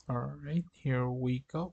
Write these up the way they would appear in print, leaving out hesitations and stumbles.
All right, here we go.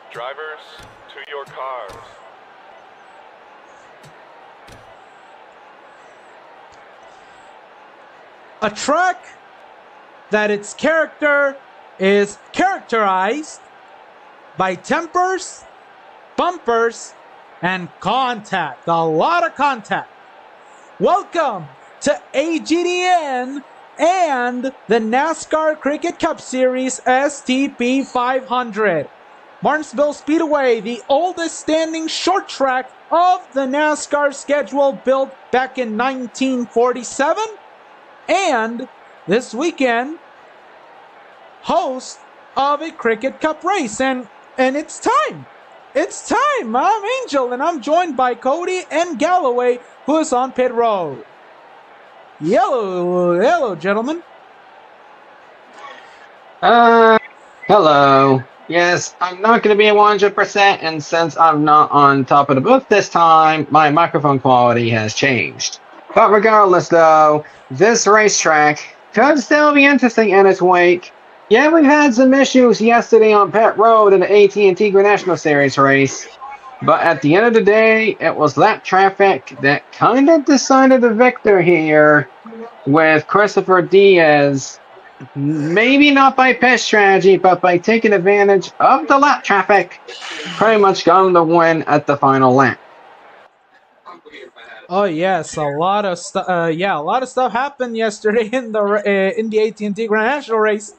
Drivers, to your cars. A track that its character is characterized by tempers, bumpers, and contact. A lot of contact. Welcome to AGDN and the NASCAR Cricket Cup Series STP 500. Martinsville Speedway, the oldest standing short track of the NASCAR schedule, built back in 1947. And this weekend, host of a Cricket Cup race. And it's time. It's time. I'm Angel, and I'm joined by Cody and Galloway, who is on pit road. Hello, gentlemen. Hello. Yes, I'm not going to be 100%, and since I'm not on top of the booth this time, my microphone quality has changed. But regardless, though, this racetrack could still be interesting in its wake. Yeah, we've had some issues yesterday on pit road in the AT&T Grand National Series race, but at the end of the day, it was that traffic that kind of decided the victor here with Christopher Diaz. Maybe not by pit strategy, but by taking advantage of the lap traffic, pretty much got the win at the final lap. Oh yes, a lot of stuff. A lot of stuff happened yesterday in the AT&T Grand National race.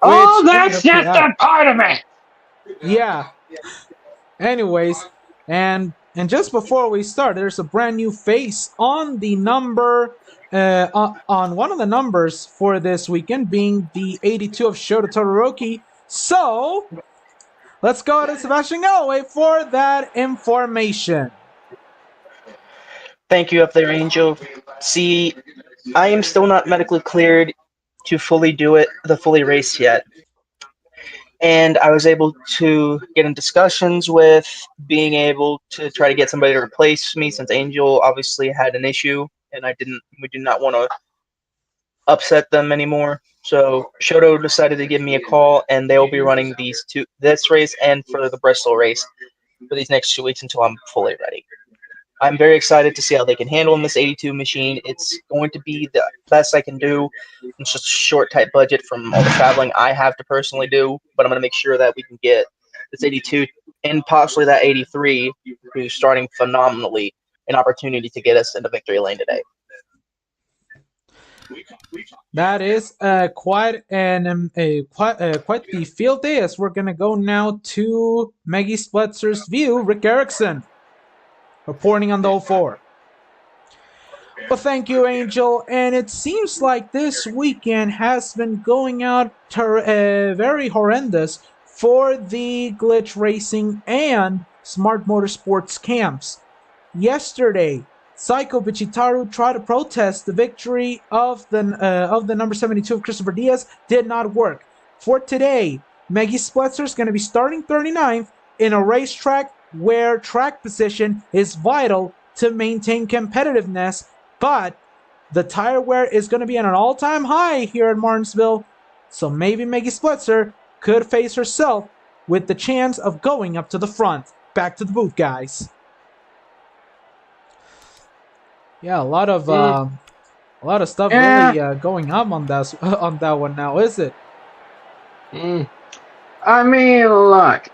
Oh, that's just a part of it. Yeah. Anyways, and just before we start, there's a brand new face on the number. On one of the numbers for this weekend, being the 82 of Shota Todoroki. So, let's go to Sebastian Galloway for that information. Thank you up there, Angel. See, I am still not medically cleared to fully do it, the fully race yet. And I was able to get in discussions with being able to try to get somebody to replace me, since Angel obviously had an issue and we did not want to upset them anymore. So Shoto decided to give me a call, and they will be running this race and for the Bristol race for these next 2 weeks until I'm fully ready. I'm very excited to see how they can handle this 82 machine. It's going to be the best I can do. It's just a short, tight budget from all the traveling I have to personally do, but I'm going to make sure that we can get this 82 and possibly that 83, who's starting phenomenally, an opportunity to get us into victory lane today. That is quite the field day, as we're gonna go now to Maggie Splitzer's view. Rick Erickson reporting on the 04. Well, thank you, Angel. And it seems like this weekend has been going out very horrendous for the Glitch Racing and Smart Motorsports camps. Yesterday, Psycho Bichitaru tried to protest the victory of the number 72 of Christopher Diaz. Did not work. For today, Maggie Splitzer is going to be starting 39th in a racetrack where track position is vital to maintain competitiveness, but the tire wear is going to be at an all-time high here in Martinsville, so maybe Maggie Splitzer could face herself with the chance of going up to the front. Back to the booth, guys. Yeah, a lot of stuff really going on that one now, is it? I mean, look.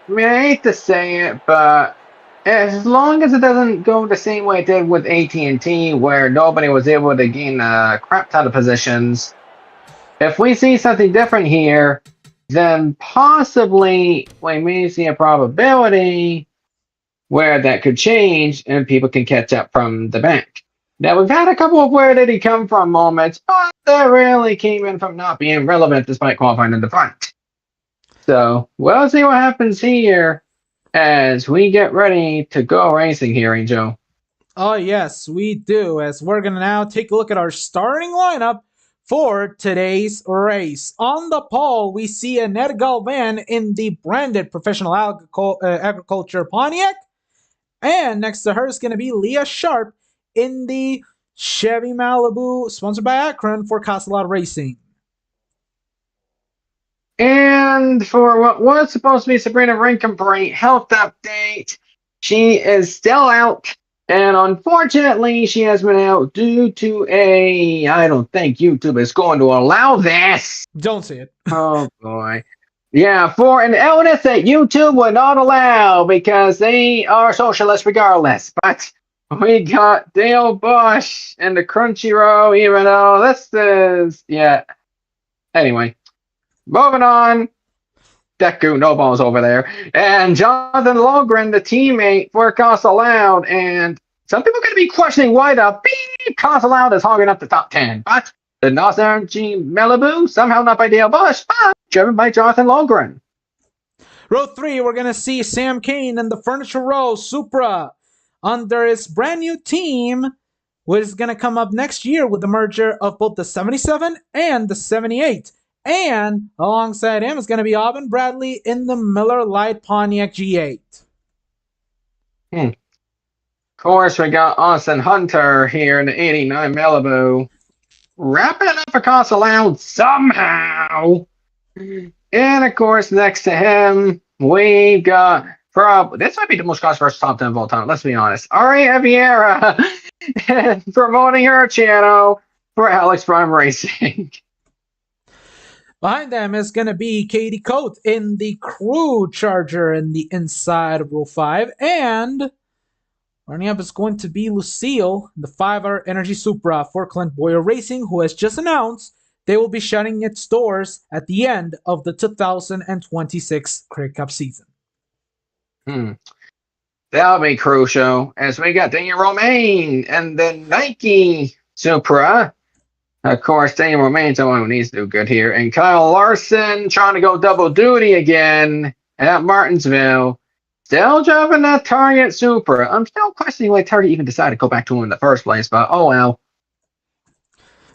I hate to say it, but as long as it doesn't go the same way it did with AT&T, where nobody was able to gain a crap ton of positions, if we see something different here, then possibly we may see a probability where that could change and people can catch up from the back. Now, we've had a couple of where did he come from moments, but that really came in from not being relevant despite qualifying in the front. So we'll see what happens here as we get ready to go racing here, Angel. Oh, yes, we do, as we're going to now take a look at our starting lineup for today's race. On the pole, we see Annette Galvan in the branded professional agriculture Pontiac. And next to her is going to be Leah Sharp in the Chevy Malibu, sponsored by Akron for Castellat Racing. And for what was supposed to be Sabrina Rinkenbrink health update, she is still out. And unfortunately, she has been out due to I don't think YouTube is going to allow this. Don't say it. Oh, boy. Yeah, for an illness that YouTube would not allow because they are socialists regardless. But we got Dale Bush and the Crunchyroll, even though this is, yeah. Anyway, moving on. Deku, no balls over there. And Jonathan Logren, the teammate for Casa Loud. And some people are going to be questioning why the beep Casa Loud is hogging up the top 10. But the NASCAR Malibu, somehow not by Dale Bush, but driven by Jonathan Logren. Row 3, we're going to see Sam Kane in the Furniture Row Supra under his brand new team, which is going to come up next year with the merger of both the 77 and the 78. And alongside him is going to be Aubin Bradley in the Miller Lite Pontiac G8. Of course, we got Austin Hunter here in the 89 Malibu. Wrapping up a Casa Loud somehow. And of course, next to him, we got this might be the most controversial top 10 of all time, let's be honest. Aria Vieira promoting her channel for Alex Prime Racing. Behind them is going to be Katie Coate in the Crew Charger in the inside of row 5. And running up is going to be Lucille in the 5-hour Energy Supra for Clint Boyer Racing, who has just announced they will be shutting its doors at the end of the 2026 Cricket Cup season. That'll be crucial as we got Daniel Romaine and the Nike Supra. Of course, Daniel Romaine's the one who needs to do good here. And Kyle Larson trying to go double duty again at Martinsville. Still driving that Target Supra. I'm still questioning why Target even decided to go back to him in the first place, but oh well.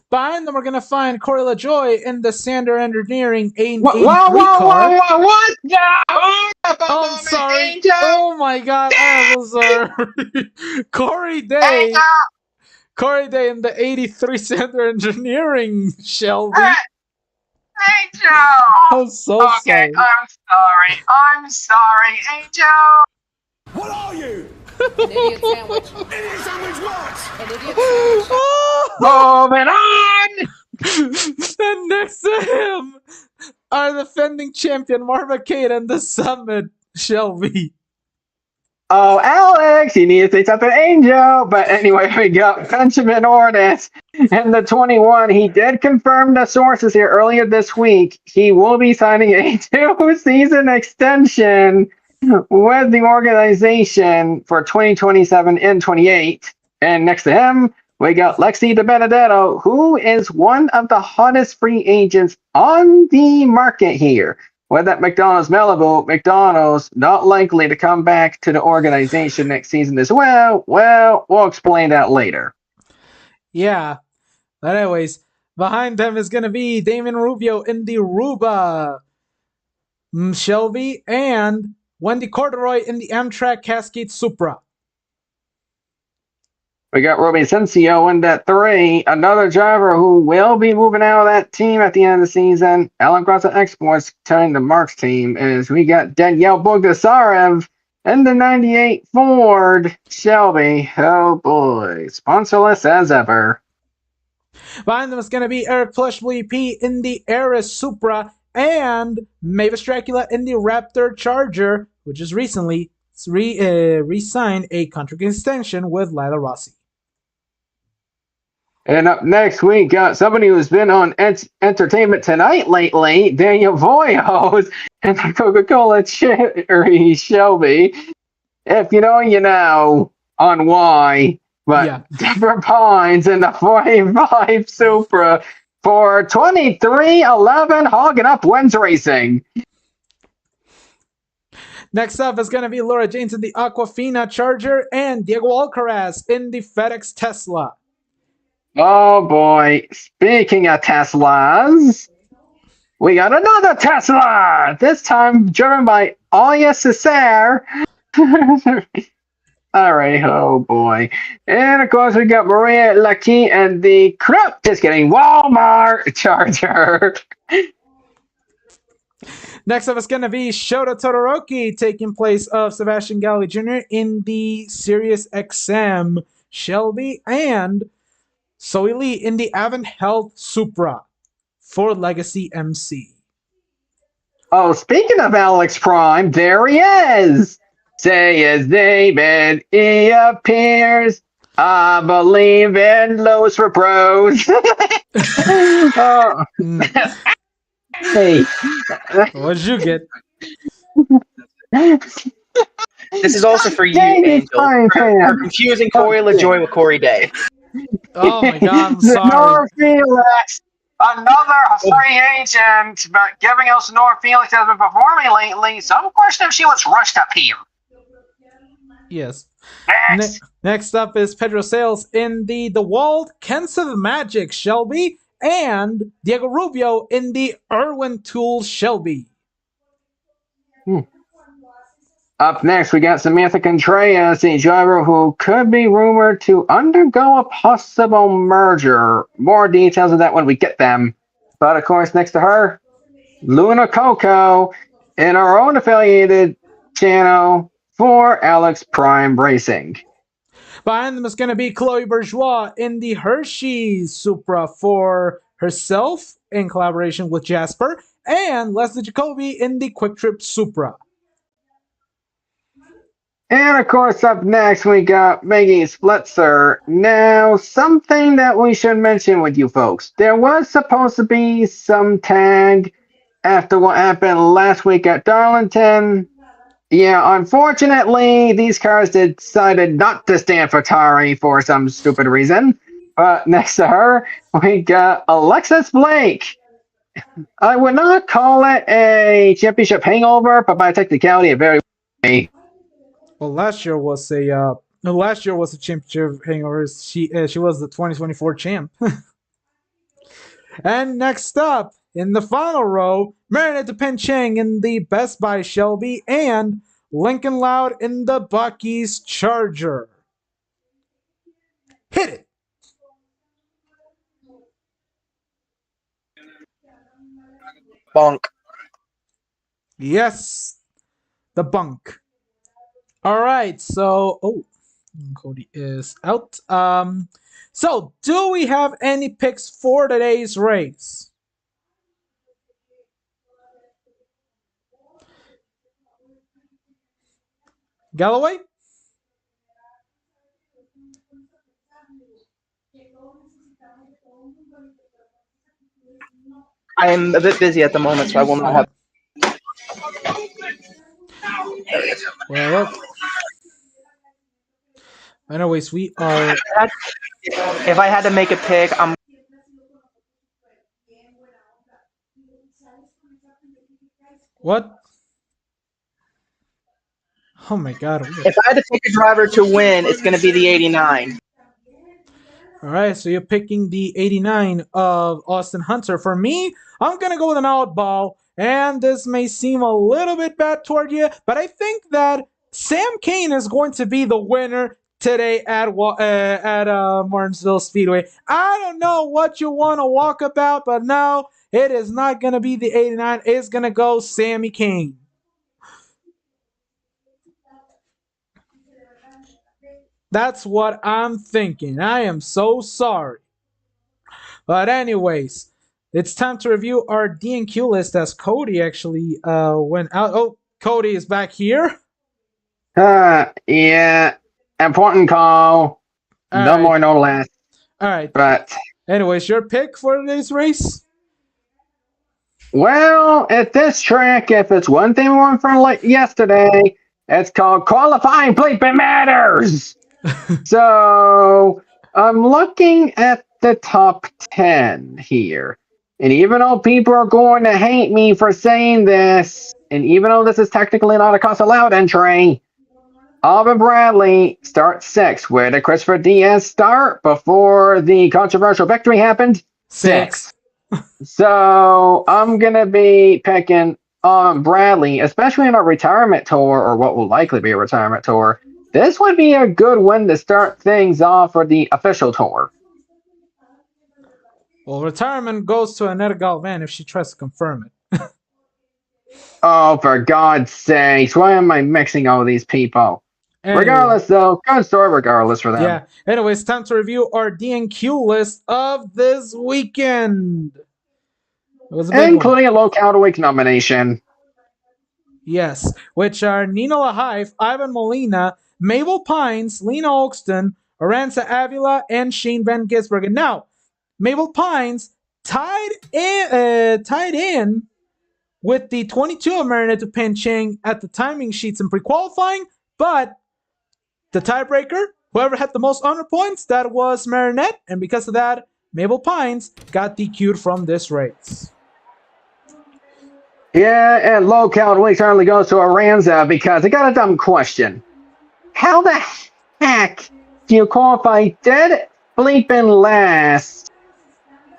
Behind them, we're going to find Corey LaJoy in the Sander Engineering A83 car. What? No! Oh, I'm sorry. Angel. Oh my god, I'm so sorry. Corey Day. Angel. Corey Day in the 83 Sander Engineering, Shelby. Angel! I'm so sorry. I'm sorry, Angel! What are you? An idiot sandwich. Idiot sandwich what? An idiot sandwich. Moving on! And next to him are the defending champion Marva Kate and the Summit, Shelby. Oh, Alex, you need to say something, Angel. But anyway, we got Benjamin Ortis and the 21. He did confirm the sources here earlier this week. He will be signing a 2-season extension with the organization for 2027 and 28. And next to him, we got Lexi DiBenedetto, who is one of the hottest free agents on the market here. With that McDonald's Malibu, McDonald's not likely to come back to the organization next season as well. Well, we'll explain that later. Yeah. But anyways, behind them is going to be Damon Rubio in the Ruba, Shelby, and Wendy Corduroy in the Amtrak Cascade Supra. We got Roby Asensio in that 3, another driver who will be moving out of that team at the end of the season. Alan Grassa Exports turning to Mark's team as we got Danielle Bogdasarev in the 98 Ford Shelby. Oh boy, sponsorless as ever. Behind them is going to be Eric Plush VP in the Eris Supra and Mavis Dracula in the Raptor Charger, which has recently re-signed a contract extension with Lila Rossi. And up next, we got somebody who's been on Entertainment Tonight lately, Daniel Voyos, and the Coca-Cola Cherry Shelby. if you know, you know on why. But Yeah. Deborah Pines in the 45 Supra for 23-11, hogging up wins racing. Next up is going to be Laura James in the Aquafina Charger and Diego Alcaraz in the FedEx Tesla. Oh boy, speaking of Teslas, we got another Tesla! This time driven by Aya Cesar. Alright, oh boy. And of course we got Maria Lucky and the just kidding, Walmart Charger. Next up is going to be Shota Todoroki taking place of Sebastian Galli Jr. in the Sirius XM Shelby and Zoe Lee in the Avon Health Supra for Legacy MC. Oh, speaking of Alex Prime, there he is! Say his name and he appears. I believe in Lowe's for Pros. Oh. Hey. What'd you get? This is also for you, Dang it, Angel, fine, for man. confusing Corey LaJoy with Corey Day. Oh my god, I'm sorry. Nora Felix, another free agent, but giving us Nora Felix has been performing lately. Some question if she was rushed up here. Yes. Next. Next up is Pedro Sales in the DeWalt Kensive Magic Shelby and Diego Rubio in the Irwin Tool Shelby. Up next, we got Samantha Contreras, a driver who could be rumored to undergo a possible merger. More details of that when we get them. But of course, next to her, Luna Coco in our own affiliated channel for Alex Prime Racing. Behind them is going to be Chloe Bourgeois in the Hershey Supra for herself in collaboration with Jasper, and Leslie Jacoby in the Quick Trip Supra. And of course, up next, we got Maggie Splitzer. Now, something that we should mention with you folks. There was supposed to be some tag after what happened last week at Darlington. Yeah, unfortunately, these cars decided not to stand for Tari for some stupid reason. But next to her, we got Alexis Blake. I would not call it a championship hangover, but by technicality, it very well. Well, last year was a championship hangover. She was the 2024 champ. And next up in the final row, Marinette Pencheng in the Best Buy Shelby and Lincoln Loud in the Bucky's Charger. Hit it. Bonk. Yes, the bunk. All right, so Cody is out. So do we have any picks for today's race? Galloway? I'm a bit busy at the moment, so I will not have. Well, anyways, we are. If I had to make a pick, I'm. What? Oh my god. If I had to pick a driver to win, it's going to be the 89. Alright, so you're picking the 89 of Austin Hunter. For me, I'm going to go with an oddball, and this may seem a little bit bad toward you, but I think that Sam Kane is going to be the winner today at Martinsville Speedway. I don't know what you want to walk about, but no, it is not going to be the 89. It's going to go Sammy Kane. That's what I'm thinking. I am so sorry. But anyways, it's time to review our D&Q list as Cody actually went out. Oh, Cody is back here. Yeah. Important call. All No right. more, no less. All right. But, Anyways, your pick for today's race? well, at this track, if it's one thing we learned from yesterday, It's called qualifying bleeping matters. So I'm looking at the top 10 here. And even though people are going to hate me for saying this, and even though this is technically not a cost allowed entry, Alvin Bradley starts 6. Where did Christopher Diaz start before the controversial victory happened? 6. So I'm going to be picking Bradley, especially in a retirement tour, or what will likely be a retirement tour. This would be a good win to start things off for the official tour. Well, retirement goes to Annette Galvan if she tries to confirm it. Oh, for God's sakes, why am I mixing all these people? Anyway, Regardless, though, good story regardless for them. yeah. Anyways, time to review our DNQ list of this weekend. It was a big Including a low count week nomination. Yes, which are Nina Lahaif, Ivan Molina, Mabel Pines, Lena Oakston, Aranza Avila, and Shane Van Gisbergen. Now, Mabel Pines tied in with the 22 of Marinette Pencheng at the timing sheets in pre-qualifying, but the tiebreaker, whoever had the most honor points, that was Marinette, and because of that, Mabel Pines got DQ'd from this race. Yeah, and low count week certainly goes to Aranza because I got a dumb question. How the heck do you qualify dead bleeping last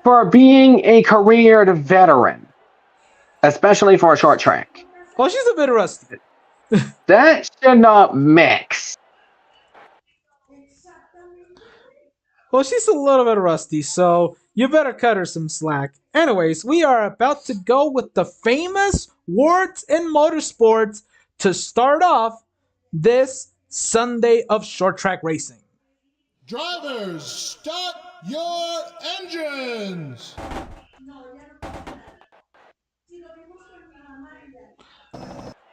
for being a careered veteran? Especially for a short track. Well, she's a bit rusty. That should not mix. Well, she's a little bit rusty, so you better cut her some slack. Anyways, we are about to go with the famous words in motorsports to start off this Sunday of short track racing. Drivers, start your engines!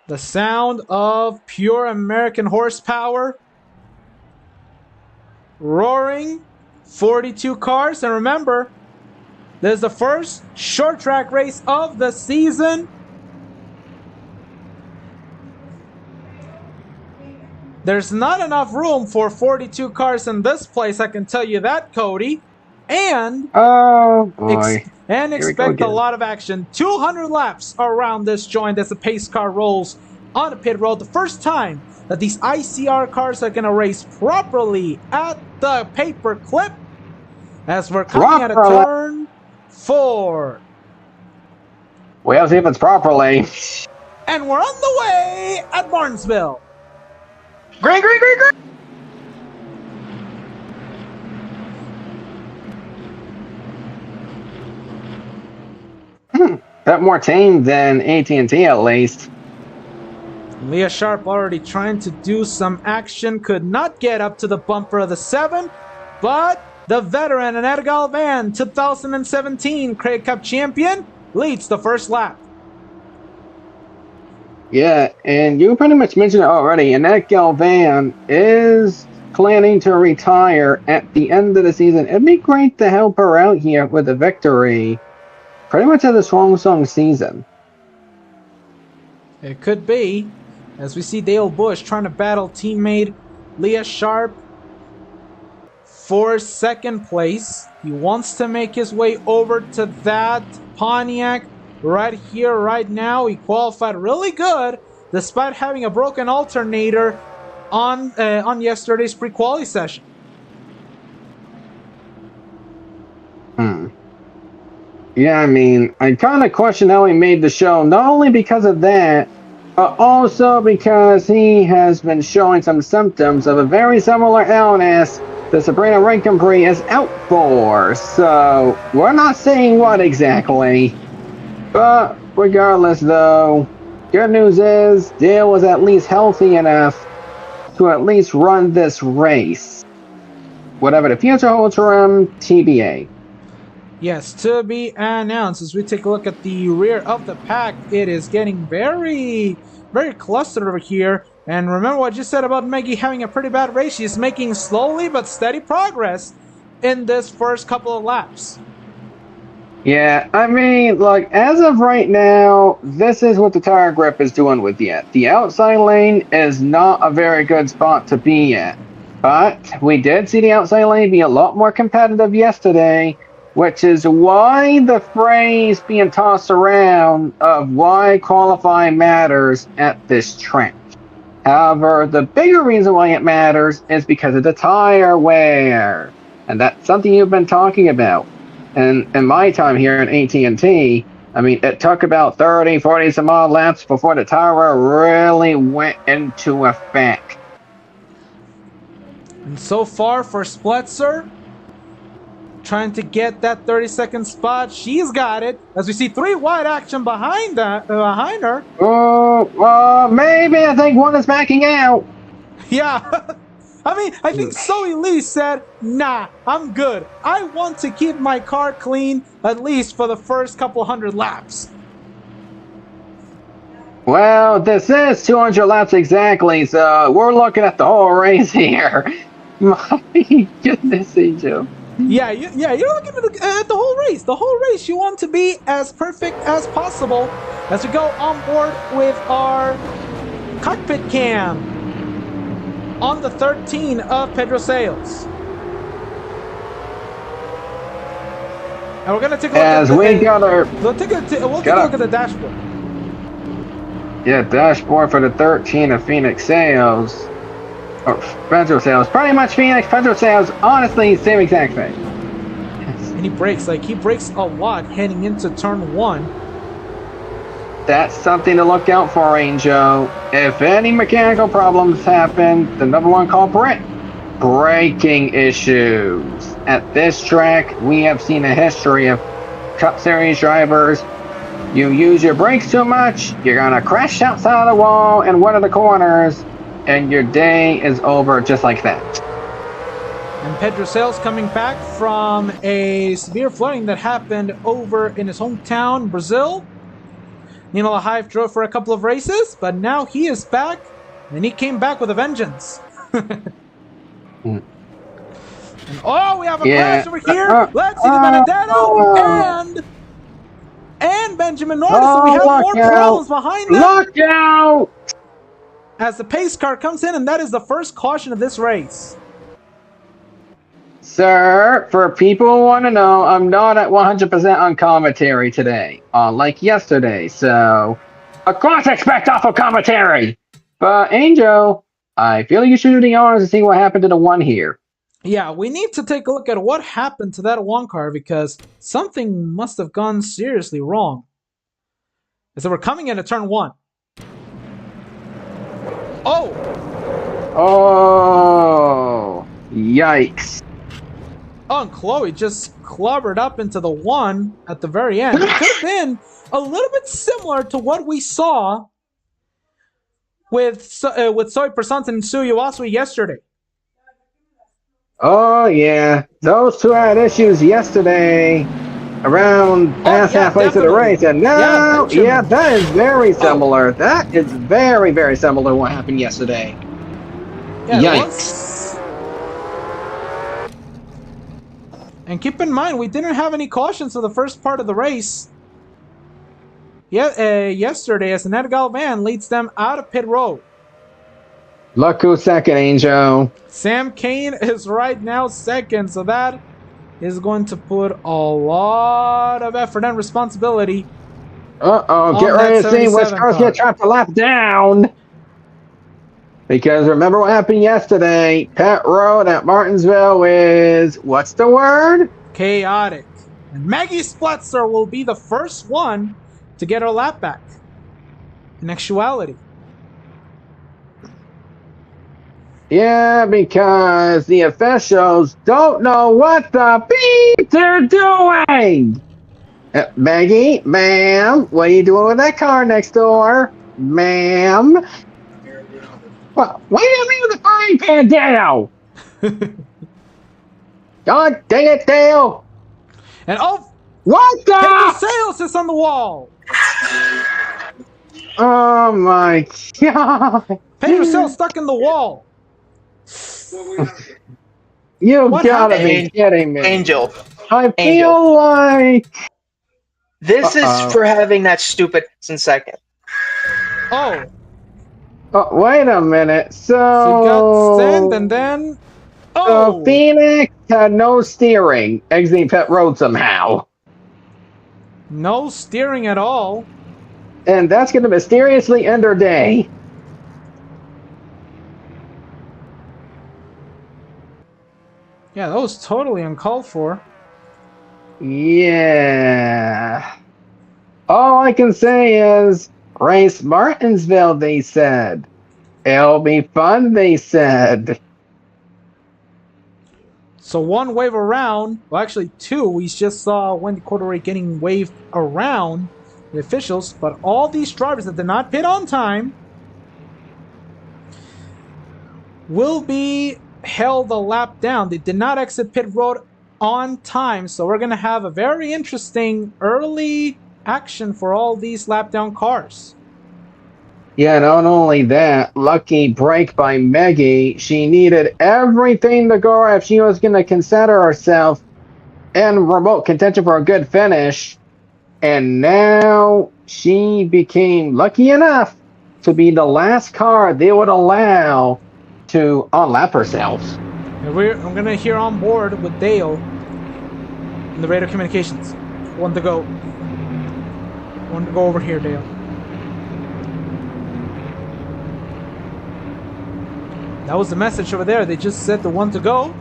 The sound of pure American horsepower. Roaring 42 cars, and remember, this is the first short track race of the season. There's not enough room for 42 cars in this place, I can tell you that, Cody. And oh boy. Expect a lot of action. 200 laps around this joint as the pace car rolls on the pit road. The first time that these ICR cars are going to race properly at the paper clip as we're coming at a turn 4. We'll see if it's properly. And we're on the way at Martinsville. Green, green, green, green. Bit more tame than AT&T at least. Leah Sharp already trying to do some action. Could not get up to the bumper of the 7. But the veteran Annette Galvan, 2017 Craig Cup champion, leads the first lap. Yeah, and you pretty much mentioned it already. Annette Galvan is planning to retire at the end of the season. It'd be great to help her out here with a victory. Pretty much at the song season. It could be, as we see Dale Busch trying to battle teammate Leah Sharp for second place. He wants to make his way over to that Pontiac right here, right now. He qualified really good, despite having a broken alternator on yesterday's pre-quali session. Yeah, I mean, I kind of question how he made the show, not only because of that, but also because he has been showing some symptoms of a very similar illness that Sabrina Rankin-Bree is out for. So, we're not saying what exactly. But regardless, though, good news is Dale was at least healthy enough to at least run this race. Whatever the future holds for him, TBA. Yes, to be announced. As we take a look at the rear of the pack, it is getting very, very clustered over here. And remember what you said about Maggie having a pretty bad race. She's making slowly but steady progress in this first couple of laps. Yeah, I mean, look, as of right now, this is what the tire grip is doing with you. The outside lane is not a very good spot to be at. But we did see the outside lane be a lot more competitive yesterday, which is why the phrase being tossed around of why qualifying matters at this track. However, the bigger reason why it matters is because of the tire wear. And that's something you've been talking about. And in my time here in AT&T, I mean, it took about 30, 40 some odd laps before the tire wear really went into effect. And so far for Spletzer, trying to get that 30-second spot. She's got it. As we see 3 wide action behind her. Oh, maybe I think one is backing out. Yeah. I mean, I think Zoe Lee said, nah, I'm good. I want to keep my car clean, at least for the first couple hundred laps. Well, this is 200 laps exactly, so we're looking at the whole race here. My goodness, Angel. Yeah, you're looking at the whole race. The whole race, you want to be as perfect as possible as we go on board with our cockpit cam on the 13 of Pedro Sales. And we're gonna take a look As at we got our we'll take a look at the dashboard. dashboard for the 13 of Phoenix Sales. Or Pedro Sales. Pretty much Phoenix, Pedro Sales, honestly, same exact thing. And he brakes a lot heading into turn 1. That's something to look out for, Angel. If any mechanical problems happen, the number one culprit, braking issues. At this track, we have seen a history of Cup Series drivers. You use your brakes too much, you're gonna crash outside of the wall in one of the corners, and your day is over just like that. And Pedro Sales coming back from a severe flooding that happened over in his hometown, Brazil. Nino Lahayev drove for a couple of races, but now he is back, and he came back with a vengeance. And oh, we have a crash over here. Let's see the Benedetto and Benjamin Norris. So we have more problems behind them. Look out! As the pace car comes in, and that is the first caution of this race. Sir, for people who want to know, I'm not at 100% on commentary today, like yesterday, so of course expect awful commentary! But Angel, I feel you should do the honors to see what happened to the one here. Yeah, we need to take a look at what happened to that one car because something must have gone seriously wrong. So we're coming into turn 1. Oh! Oh! Yikes. Oh, and Chloe just clobbered up into the 1 at the very end. It could have been a little bit similar to what we saw with Soy Persant and Su Yuasui yesterday. Oh, yeah. Those two had issues yesterday around past halfway through the race. And now, that is very similar. That is very, very similar to what happened yesterday. Yeah, yikes. And keep in mind, we didn't have any cautions for the first part of the race. Yesterday, as Annette Galvan leads them out of pit road. Look who's second, Angel. Sam Kane is right now second, so that is going to put a lot of effort and responsibility. Uh-oh, get ready to see which cars get trapped a lap down. Because remember what happened yesterday, pit road at Martinsville is, what's the word? Chaotic. And Maggie Spletzer will be the first one to get her lap back. In actuality. Yeah, because the officials don't know what the beep they're doing. Maggie, ma'am, what are you doing with that car next door? Ma'am? Well, why do you leave the frying pan down? God dang it, Dale! And oh! What the? Pedro Sales is on the wall! Oh my god! Pedro Sales stuck in the wall! You gotta be kidding me. Angel. I feel like This is for having that stupid in second. Oh, Oh, wait a minute. so you got sand and then... Oh! Phoenix had no steering, exiting pit road somehow. No steering at all. And that's going to mysteriously end her day. Yeah, that was totally uncalled for. Yeah. All I can say is, race Martinsville, they said. It'll be fun, they said. So one wave around, well actually two, we just saw Wendy Cordery getting waved around the officials, but all these drivers that did not pit on time will be held a lap down. They did not exit pit road on time, so we're going to have a very interesting early action for all these lap down cars. Yeah, not only that, lucky break by Meggie. She needed everything to go if she was going to consider herself in remote contention for a good finish. And now she became lucky enough to be the last car they would allow to unlap herself. And I'm going to hear on board with Dale in the radio communications. One to go. One to go over here, Dale. That was the message over there. They just said the one to go.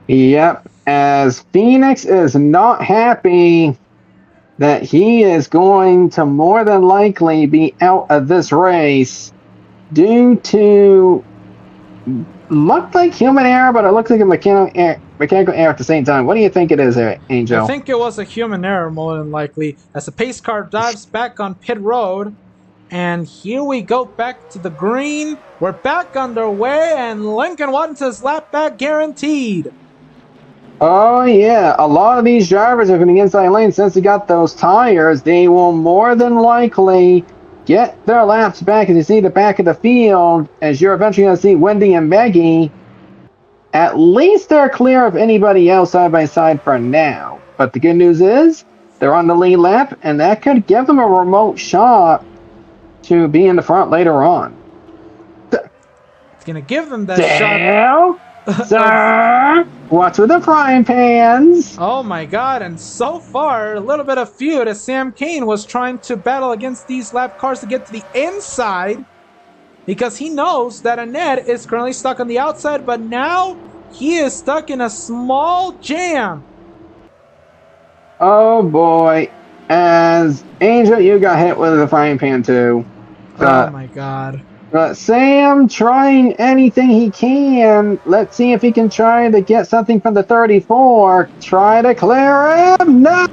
Yep, as Phoenix is not happy that he is going to more than likely be out of this race due to looked like human error, but it looks like a mechanical error at the same time. What do you think it is, Angel? I think it was a human error more than likely, as the pace car dives back on pit road. And here we go back to the green. We're back underway, and Lincoln wants his lap back guaranteed. Oh yeah, a lot of these drivers are going to the inside lane. Since they got those tires, they will more than likely get their laps back. As you see the back of the field, as you're eventually going to see Wendy and Maggie. At least they're clear of anybody else side by side for now. But the good news is they're on the lead lap, and that could give them a remote shot to be in the front later on. It's gonna give them that shot. Sir, what's with the frying pans? Oh my god, and so far, a little bit of feud as Sam Kane was trying to battle against these lap cars to get to the inside, because he knows that Annette is currently stuck on the outside, but now he is stuck in a small jam. Oh boy. As Angel, you got hit with a frying pan too. Oh my god. But Sam trying anything he can. Let's see if he can try to get something from the 34. Try to clear him. No!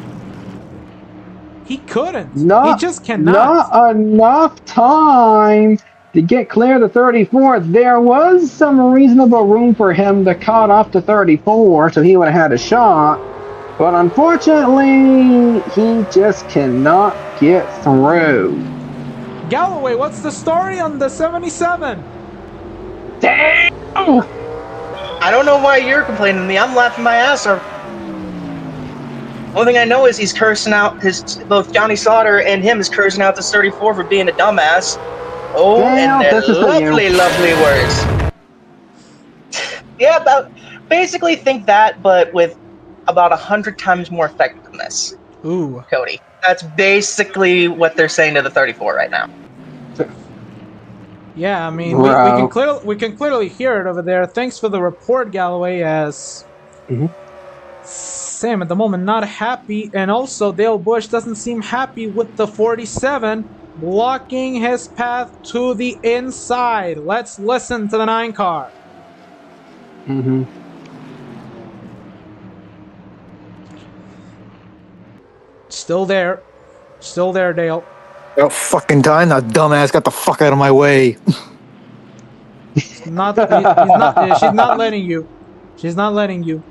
He couldn't. He just cannot. Not enough time to get clear the 34. There was some reasonable room for him to cut off the 34, so he would have had a shot. But unfortunately, he just cannot get through. Galloway, what's the story on the 77? Damn! I don't know why you're complaining to me. I'm laughing my ass off. Only thing I know is he's cursing out both Johnny Sauter and him is cursing out this 34 for being a dumbass. Oh, Damn, and their lovely words. Yeah, basically think that, but with about 100 times more effectiveness. Ooh. Cody. That's basically what they're saying to the 34 right now. Yeah, I mean, we can clearly hear it over there. Thanks for the report, Galloway, as Sam at the moment not happy, and also Dale Bush doesn't seem happy with the 47 blocking his path to the inside. Let's listen to the 9 car. Still there, Dale. About fucking time that dumbass got the fuck out of my way. She's not letting you. She's not letting you.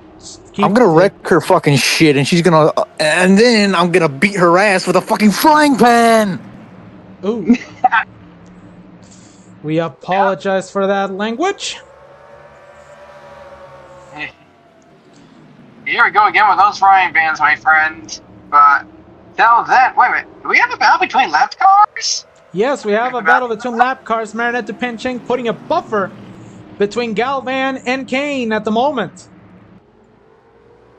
I'm gonna wreck her fucking shit, and then I'm gonna beat her ass with a fucking frying pan. Ooh. We apologize for that language. here we go again with those frying pans, my friend. But tell that, wait a minute, do we have a battle between left cars? Yes, we have a battle between lap cars. Marinette pinching, putting a buffer between Galvan and Kane at the moment.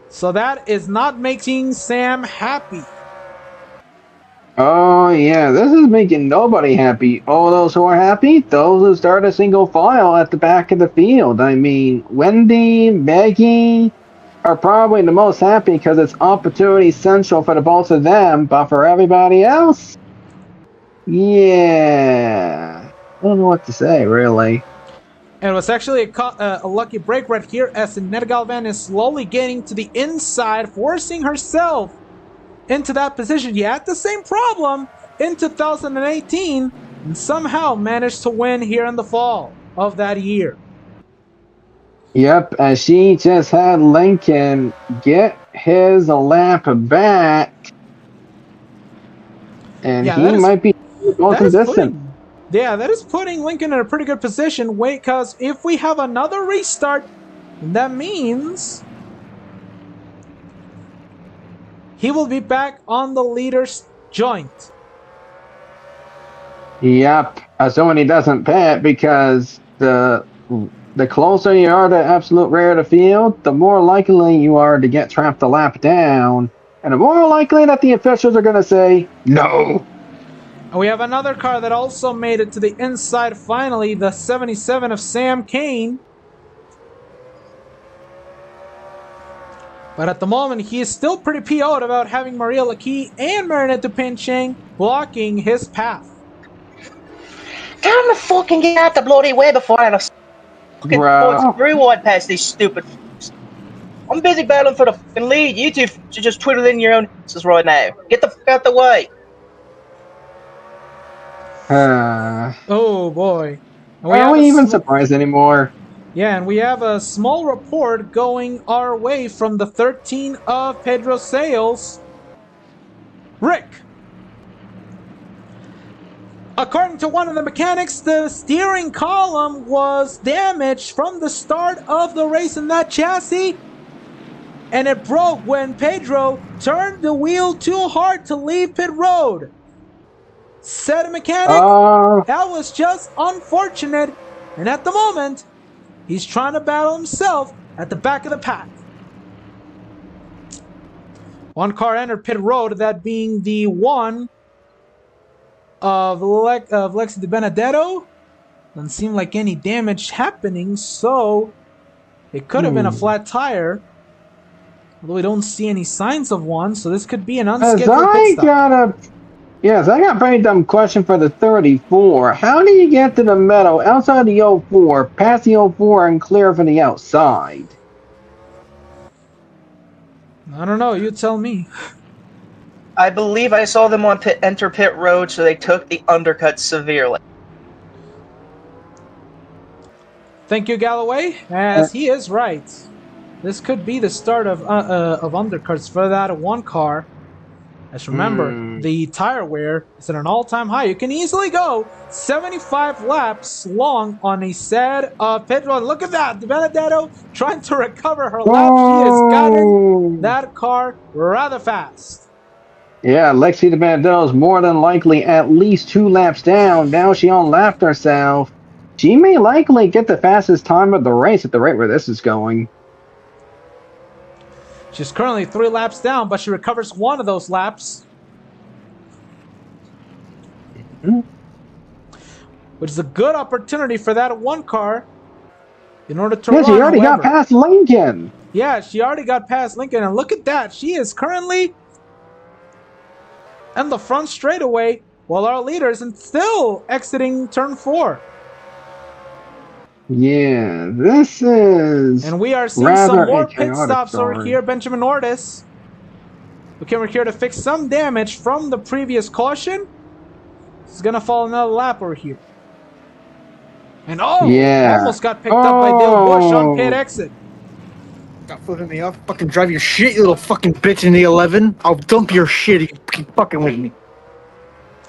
So that is not making Sam happy. Oh yeah, this is making nobody happy. All those who are happy, those who start a single file at the back of the field. I mean, Wendy, Maggie are probably the most happy because it's opportunity central for the both of them, but for everybody else, yeah, I don't know what to say, really. And it was actually a lucky break right here as Netta Galvan is slowly getting to the inside, forcing herself into that position. He had the same problem in 2018 and somehow managed to win here in the fall of that year. Yep, as she just had Lincoln get his lap back, and Yeah, he might be most consistent. That is putting Lincoln in a pretty good position. Wait, because if we have another restart, that means he will be back on the leader's joint. Yep, assuming he doesn't pit, because the closer you are to absolute rear of the field, the more likely you are to get trapped a lap down, and the more likely that the officials are going to say no. And we have another car that also made it to the inside finally, the 77 of Sam Kane. But at the moment, he is still pretty PO'd about having Maria Laki and Marinette Dupinching blocking his path. Time to fucking get out the bloody way before I fucking force rewind past these stupid. I'm busy battling for the fucking lead. You two should just twiddle in your own asses right now. Get the fuck out the way. Oh boy. Are we even surprised anymore? Yeah, and we have a small report going our way from the 13 of Pedro Sales. Rick. According to one of the mechanics, the steering column was damaged from the start of the race in that chassis. And it broke when Pedro turned the wheel too hard to leave pit road. Said a mechanic, that was just unfortunate. And at the moment, he's trying to battle himself at the back of the pack. One car entered pit road, that being the one of Lexi Di Benedetto. Doesn't seem like any damage happening, so it could have been a flat tire. Although we don't see any signs of one, so this could be an unscheduled pit stop. Yes, I got a very dumb question for the 34. How do you get to the meadow outside the 04, past the 04, and clear from the outside? I don't know, you tell me. I believe I saw them on enter pit road, so they took the undercut severely. Thank you, Galloway, as he is right. This could be the start of undercuts for that one car. As remember, the tire wear is at an all-time high. You can easily go 75 laps long on a sad pit road. Look at that, Di Benedetto trying to recover her lap. She has gotten that car rather fast. Yeah, Lexi Di Benedetto is more than likely at least 2 laps down. Now she unlapped herself. She may likely get the fastest time of the race at the rate where this is going. She's currently 3 laps down, but she recovers one of those laps. Which is a good opportunity for that one car in order to run. She already got past Lincoln. Yeah, she already got past Lincoln. And look at that. She is currently in the front straightaway while our leader is still exiting turn 4. Yeah, this is. And we are seeing some more pit stops over here. Benjamin Ortiz. Okay, we're here to fix some damage from the previous caution. He's gonna fall another lap over here. And almost got picked up by Dale Bush on pit exit. Stop flipping me off. Fucking drive your shit, you little fucking bitch in the 11. I'll dump your shit if you keep fucking with me.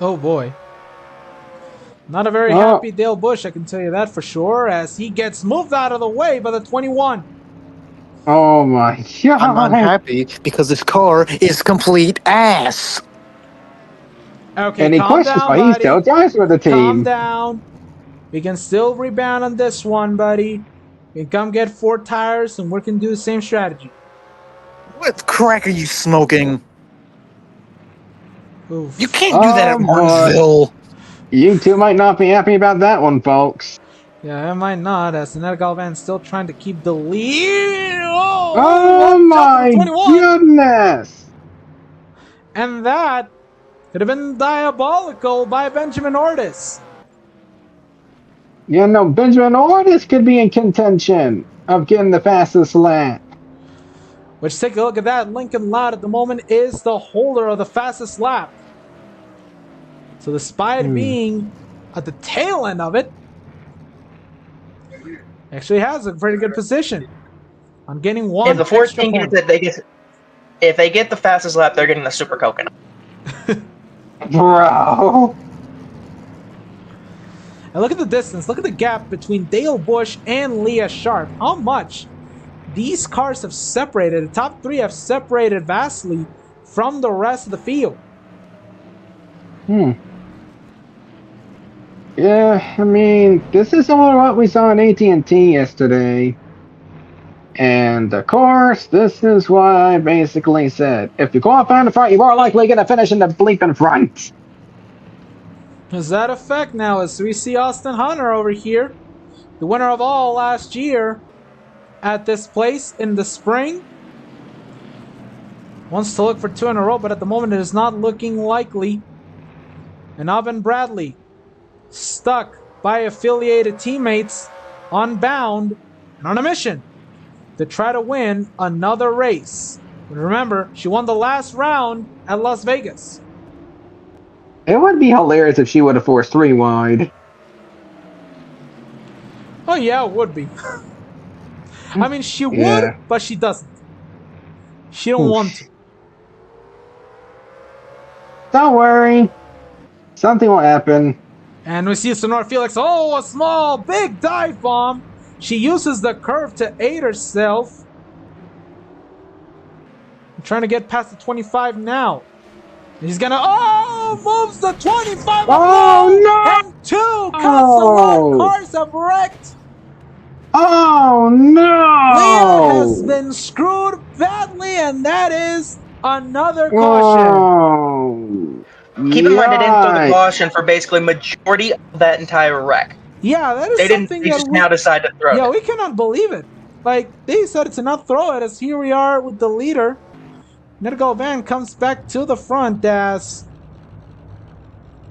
Oh boy. Not a very happy Dale Bush, I can tell you that for sure, as he gets moved out of the way by the 21. Oh my god! I'm unhappy because this car is complete ass. Okay, And he calm questions down, why he still buddy. drives for the Calm team. down. We can still rebound on this one, buddy. You can come get 4 tires and we can do the same strategy. What crack are you smoking? Oof. You can't do that at Oh boy. Martinsville. You two might not be happy about that one, folks. Yeah, I might not, as the Galvan's still trying to keep the lead. Oh One jump from my 21. goodness! And that could have been diabolical by Benjamin Ortiz. You know, Benjamin Ortiz could be in contention of getting the fastest lap. Which, take a look at that. Lincoln Loud at the moment is the holder of the fastest lap. So despite being at the tail end of it, actually has a very good position on getting one If the extra 14 point. gets it, if they get the fastest lap, they're getting the super coconut. Bro. And look at the distance. Look at the gap between Dale Busch and Leah Sharp. How much these cars have separated. The top 3 have separated vastly from the rest of the field. Yeah, I mean, this is similar to what we saw in AT&T yesterday. And of course, this is what I basically said. If you qualify in the front, you're more likely going to finish in the bleeping front. Is that a fact now as we see Austin Hunter over here, the winner of all last year at this place in the spring. Wants to look for 2 in a row, but at the moment it is not looking likely. And Alvin Bradley stuck by affiliated teammates, unbound and on a mission to try to win another race. But remember, she won the last round at Las Vegas. It would be hilarious if she would have forced 3 wide. Oh yeah, it would be. I mean, she would, but she doesn't. She don't want to. Don't worry. Something will happen. And we see Sonora Felix. Oh, a small, big dive bomb. She uses the curve to aid herself. I'm trying to get past the 25 now. He's gonna, moves the 25. Oh, no! And 2 Castellan cars have wrecked. Oh, no! Leah has been screwed badly, and that is another caution. Keep in mind, they didn't throw the caution for basically majority of that entire wreck. Yeah, that is something They that just now decide to throw it. Yeah, we cannot believe it. Like, they decided to not throw it, as here we are with the leader. Nedgal Van comes back to the front as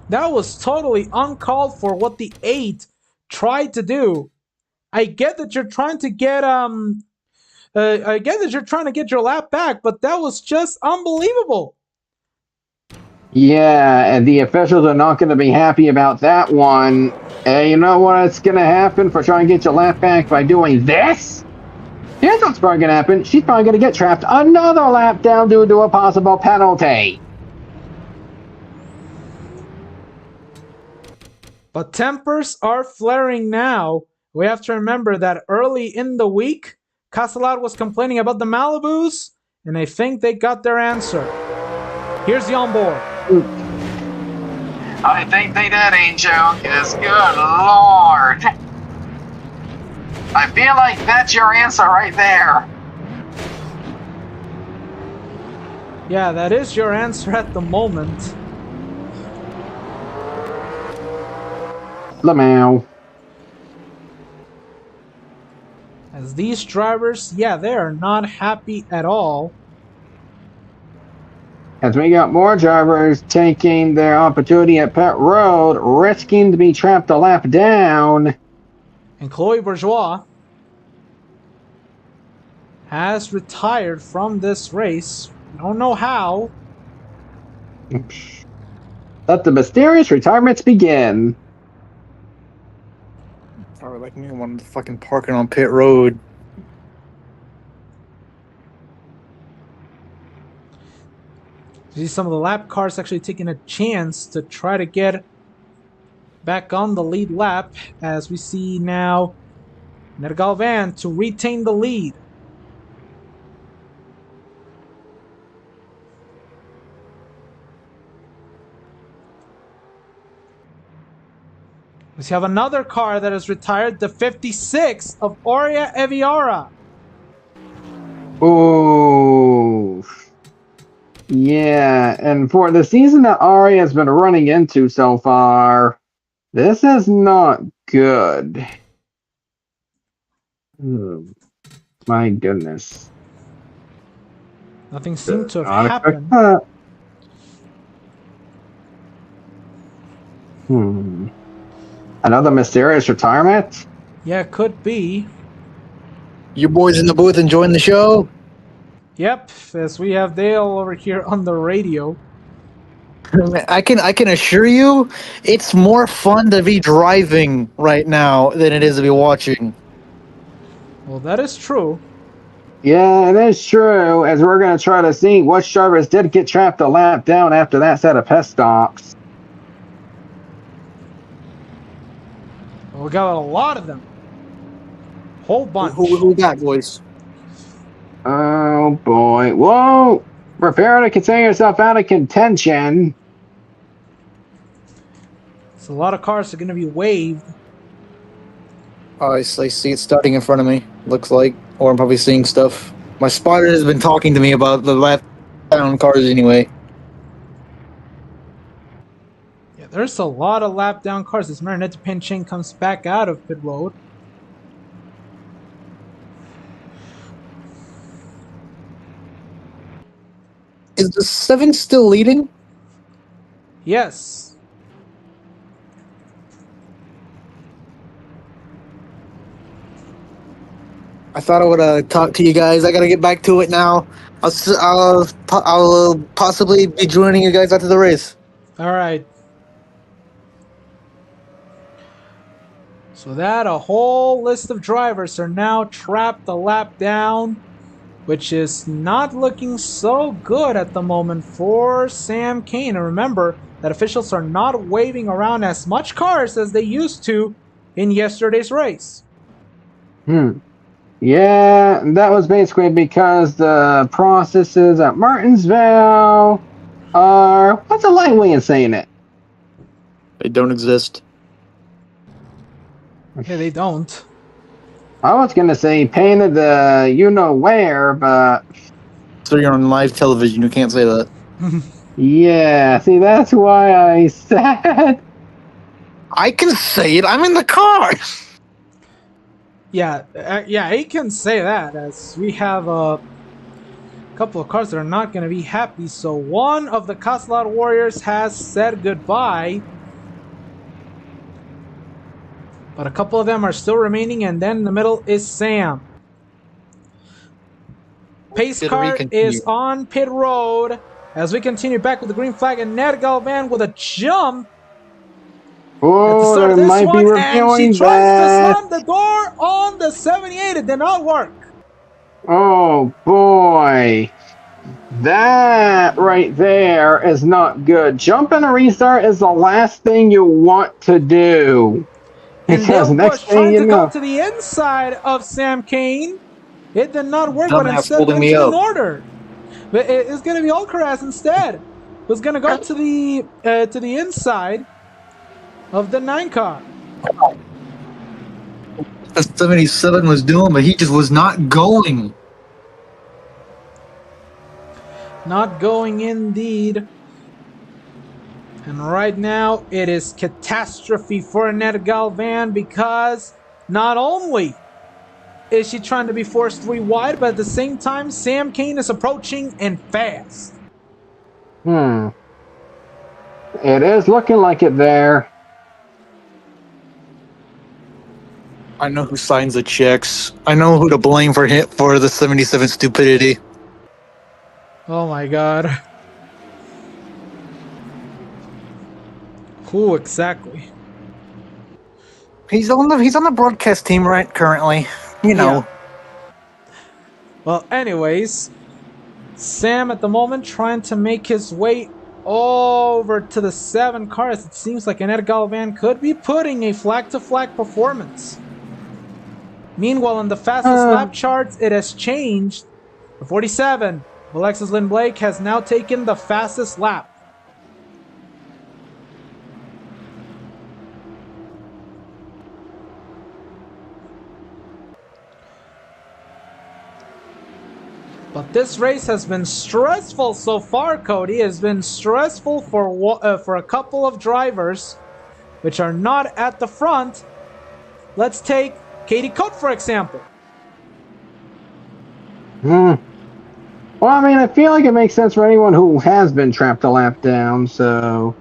that was totally uncalled for what the 8 tried to do. I get that you're trying to get your lap back, but that was just unbelievable. Yeah, and the officials are not going to be happy about that one. And you know what's going to happen for trying to get your lap back by doing this? Here's what's probably going to happen. She's probably going to get trapped another lap down due to a possible penalty. But tempers are flaring now. We have to remember that early in the week, Castellat was complaining about the Malibus, and I think they got their answer. Here's the onboard. I think they did, Angel. Yes, good lord. I feel like that's your answer right there. Yeah, that is your answer at the moment. Lamau. As these drivers, yeah, they are not happy at all. As we got more drivers taking their opportunity at pit road, risking to be trapped a lap down. And Chloe Bourgeois has retired from this race. We don't know how. Let the mysterious retirements begin. Probably like me, one fucking parking on pit road. You see some of the lap cars actually taking a chance to try to get back on the lead lap, as we see now Nedgal Van to retain the lead. We have another car that is retired, the 56 of Oria Eviara. Ooh. Yeah, and for the season that Ari has been running into so far, this is not good. Ooh, my goodness. Nothing seemed to have Not a quick happened. cut. Another mysterious retirement? Yeah, could be. You boys in the booth enjoying the show? Yep, as we have Dale over here on the radio. I can assure you, it's more fun to be driving right now than it is to be watching. Well, that is true. Yeah, it is true, as we're going to try to see which drivers did get trapped a lap down after that set of pest stops. Well, we got a lot of them. Whole bunch. Who we got, boys? Oh boy. Whoa! Prepare to consider yourself out of contention. So a lot of cars are going to be waved. Oh, I see it starting in front of me, looks like. Or I'm probably seeing stuff. My spotter has been talking to me about the lap down cars anyway. Yeah, there's a lot of lap down cars as Marinette Pin Chain comes back out of pit road. Is the 7 still leading? Yes. I thought I would talk to you guys. I gotta get back to it now. I'll possibly be joining you guys after the race. All right. So that a whole list of drivers are now trapped a lap down, which is not looking so good at the moment for Sam Kane. And remember that officials are not waving around as much cars as they used to in yesterday's race. Yeah, that was basically because the processes at Martinsville are... What's a light way of saying it? They don't exist. Yeah, they don't. I was going to say painted the you-know-where, but... So you're on live television, you can't say that. Yeah, see, that's why I said... I can say it, I'm in the car! Yeah, he can say that, as we have a couple of cars that are not going to be happy. So one of the Caslot Warriors has said goodbye, but a couple of them are still remaining, and then in the middle is Sam. Pace car is on pit road as we continue back with the green flag, and Ned Galvan with a jump. Oh, there might be reviewing and she tries to slam the door on the 78. It did not work. Oh boy, that right there is not good. Jump and a restart is the last thing you want to do. Because next thing trying to go to the inside of Sam Kane. It did not work, but instead went to the Norder. But it's going to be Alcaraz instead. It was going to go to the inside of the 9 car. The 77 was doing, but he just was not going. Not going indeed. And right now, it is catastrophe for Annette Galvan because not only is she trying to be forced 3 wide, but at the same time, Sam Kane is approaching and fast. It is looking like it there. I know who signs the checks. I know who to blame for the 77 stupidity. Oh my god. Who exactly? He's on the broadcast team right currently. You know. Yeah. Well, anyways, Sam at the moment trying to make his way over to the 7 cars. It seems like Annette Galvan could be putting a flag-to-flag performance. Meanwhile, in the fastest lap charts, it has changed. The 47, Alexis Lynn Blake, has now taken the fastest lap. But this race has been stressful so far, Cody. It's been stressful for a couple of drivers, which are not at the front. Let's take Katie Cote, for example. Well, I mean, I feel like it makes sense for anyone who has been trapped a lap down, so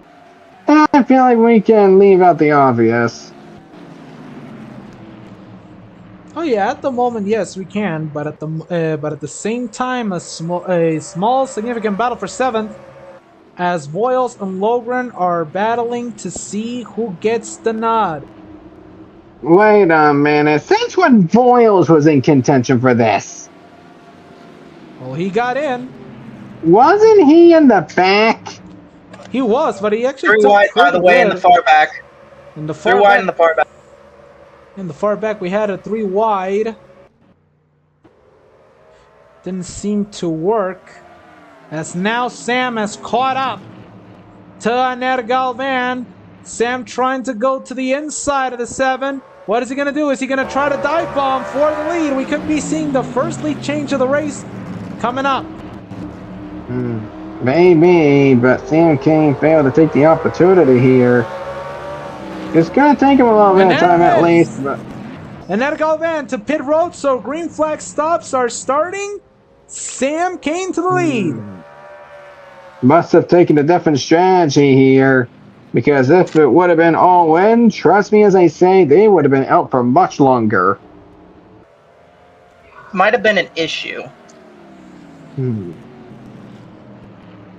I feel like we can leave out the obvious. Oh yeah, at the moment, yes, we can, but at the same time, a small significant battle for 7th, as Boyles and Logren are battling to see who gets the nod. Wait a minute, since when Boyles was in contention for this? Well, he got in. Wasn't he in the back? He was, but he actually Three took wide, by the way, in the far back. In the Three far wide back, in the far back. in the far back, we had a 3 wide. Didn't seem to work, as now Sam has caught up to Annette Galvan. Sam trying to go to the inside of the 7. What is he going to do? Is he going to try to dive bomb for the lead? We could be seeing the first lead change of the race coming up. Maybe, but Sam Kane failed to take the opportunity here. It's going to take him a little bit of time at least, but... Annette Galvan to pit road, so green flag stops are starting. Sam Kane to the lead. Must have taken a different strategy here, because if it would have been all in, trust me as I say, they would have been out for much longer. Might have been an issue.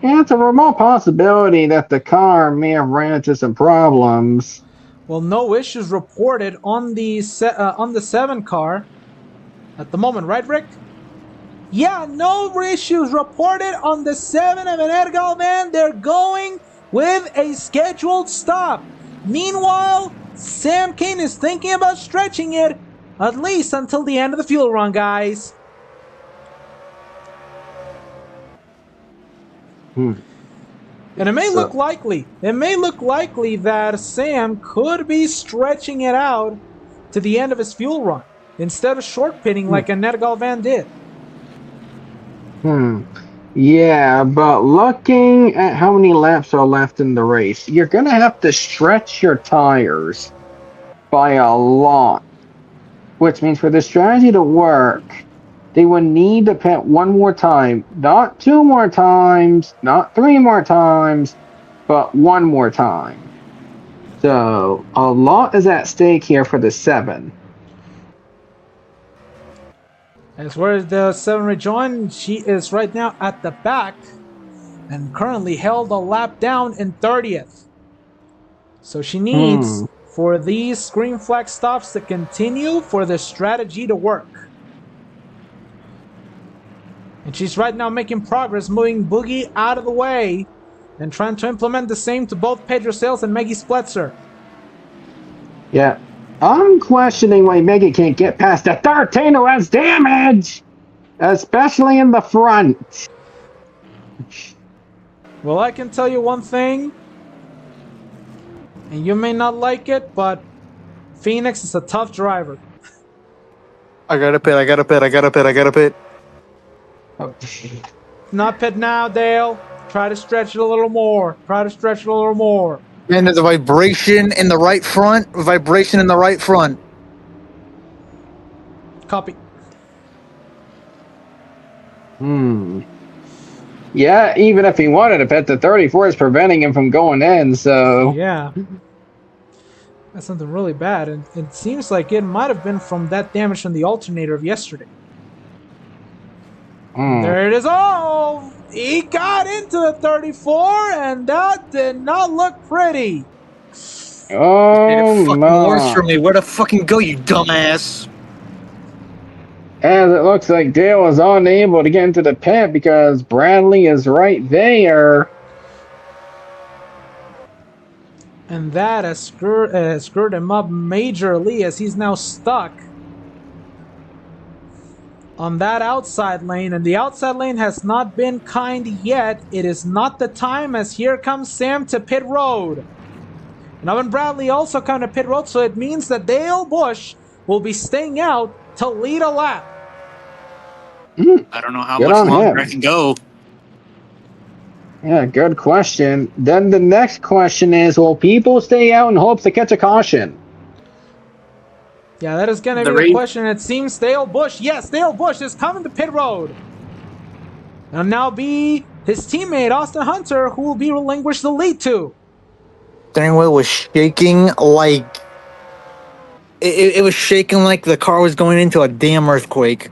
Yeah, it's a remote possibility that the car may have ran into some problems. Well, no issues reported on the 7 car at the moment, right, Rick? Yeah, no issues reported on the 7 of Annette Galvan. They're going with a scheduled stop. Meanwhile, Sam Kane is thinking about stretching it at least until the end of the fuel run, guys. And it may look likely. It may look likely that Sam could be stretching it out to the end of his fuel run instead of short pitting like Annette Galvan did. Yeah, but looking at how many laps are left in the race, you're going to have to stretch your tires by a lot. Which means for the strategy to work, they would need to pit one more time. Not 2 more times, not 3 more times, but 1 more time. So, a lot is at stake here for the 7. As where the 7 rejoined, she is right now at the back and currently held a lap down in 30th. So she needs for these green flag stops to continue for the strategy to work. And she's right now making progress, moving Boogie out of the way and trying to implement the same to both Pedro Sales and Maggie Spletzer. Yeah. I'm questioning why Maggie can't get past the 13 who has damage! Especially in the front. Well, I can tell you one thing, and you may not like it, but Phoenix is a tough driver. I gotta pit. Not pit now, Dale. Try to stretch it a little more. And there's a vibration in the right front. Copy. Yeah, even if he wanted to pit, the 34 is preventing him from going in, so... Yeah. That's something really bad, and it seems like it might have been from that damage from the alternator of yesterday. There it is. Oh! He got into the 34, and that did not look pretty. Oh, fucking worse for me. Where the fucking go, you dumbass? As it looks like Dale is unable to get into the pit because Bradley is right there. And that has screwed him up majorly as he's now stuck on that outside lane. And the outside lane has not been kind yet. It is not the time, as here comes Sam to pit road. And Owen Bradley also come to pit road, so it means that Dale Bush will be staying out to lead a lap. I don't know how Good much on longer him. I can go. Yeah, good question. Then the next question is, will people stay out in hopes to catch a caution? Yeah, that is going to The be the race- question. It seems Dale Bush. Yes, Dale Bush is coming to pit road. It'll now be his teammate, Austin Hunter, who will be relinquished the lead to. Steering wheel was shaking like... It was shaking like the car was going into a damn earthquake.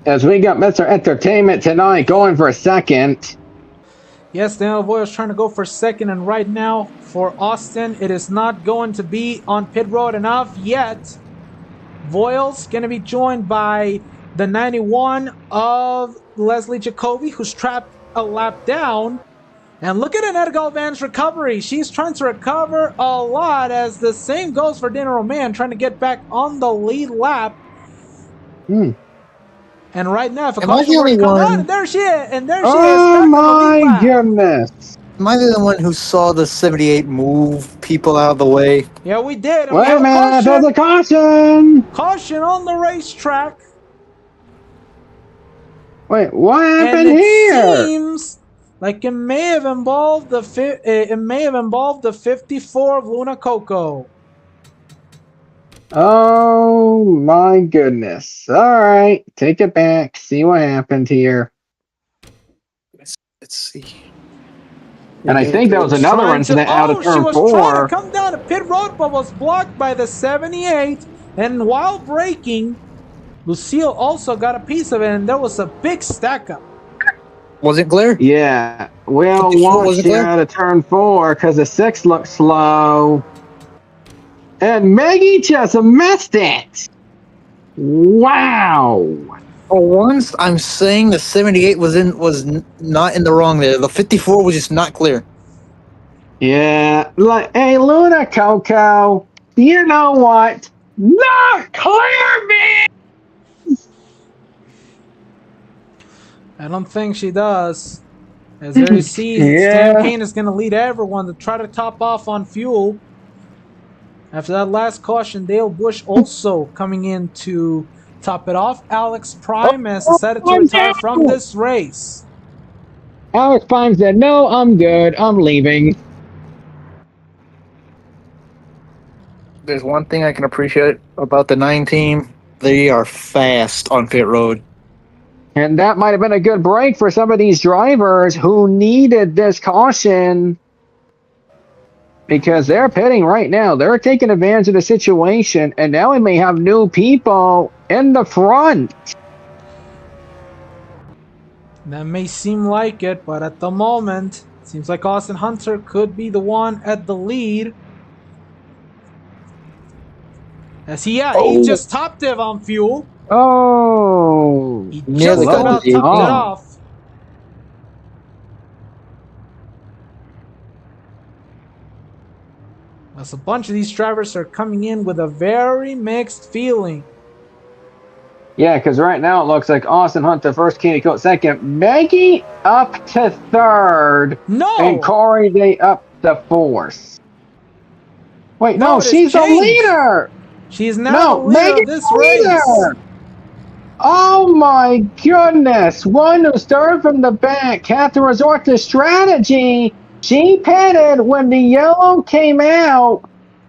As we got Mr. Entertainment tonight going for a second. Yes, Daniel Boyle is trying to go for second, and right now for Austin, it is not going to be on pit road enough yet. Voiles going to be joined by the 91 of Leslie Jacoby, who's trapped a lap down. And look at Annette Galvan's recovery. She's trying to recover a lot, as the same goes for Dana Roman, trying to get back on the lead lap. And right now, if a caution were to come on, and there she is, back Oh on the lead my lap. goodness. Am I the one who saw the 78 move people out of the way? Yeah, we did. And Wait we have a minute, there's a caution. caution. Caution on the racetrack. Wait, what And happened it here? seems like it may have involved the 54 of Luna Coco. Oh my goodness. All right, take it back. See what happened here. Let's see. And I think that was another Trying incident to, out of she turn was trying 4. to come down to pit road, but was blocked by the 78. And while braking, Lucille also got a piece of it, and there was a big stack up. Was it clear? Yeah, we'll Did you show it watch wasn't here clear? out of turn 4 because the 6 looks slow. And Maggie just missed it. Wow. For once, I'm saying the 78 was not in the wrong there. The 54 was just not clear. Yeah, like, hey, Luna Coco, you know what? Not clear, man. I don't think she does. As there you see, Yeah. Stan Kane is going to lead everyone to try to top off on fuel. After that last caution, Dale Bush also coming in to top it off. Alex Prime has decided to retire from this race. Alex Pine said, no, I'm good. I'm leaving. There's one thing I can appreciate about the 9 team. They are fast on pit road. And that might have been a good break for some of these drivers who needed this caution because they're pitting right now. They're taking advantage of the situation, and now we may have new people in the front. That may seem like it, but at the moment, it seems like Austin Hunter could be the one at the lead. As he just topped it on fuel. Oh, He Yeah, just the about goal topped is it on. off. As a bunch of these drivers are coming in with a very mixed feeling. yeah, because right now it looks like Austin Hunter first, Katie Coates second, Maggie up to third, No! and Corey Day up to fourth. Wait, No, no, it has she's the changed. leader. She is now No, the leader Megan's of this the race. leader. Oh my goodness! One who started from the back had to resort to strategy. She pitted when the yellow came out.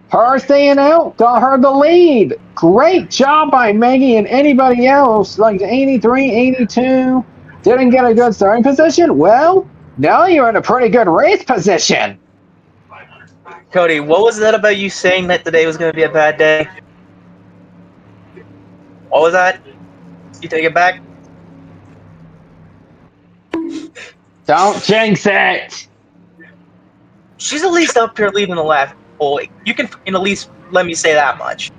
Her staying out got her the lead. Great job by Maggie and anybody else, like 83, 82, didn't get a good starting position. Well, now you're in a pretty good race position. Cody, what was that about you saying that today was going to be a bad day? What was that? You take it back? Don't jinx it. She's at least up here leading the lap. Boy, you can at least let me say that much.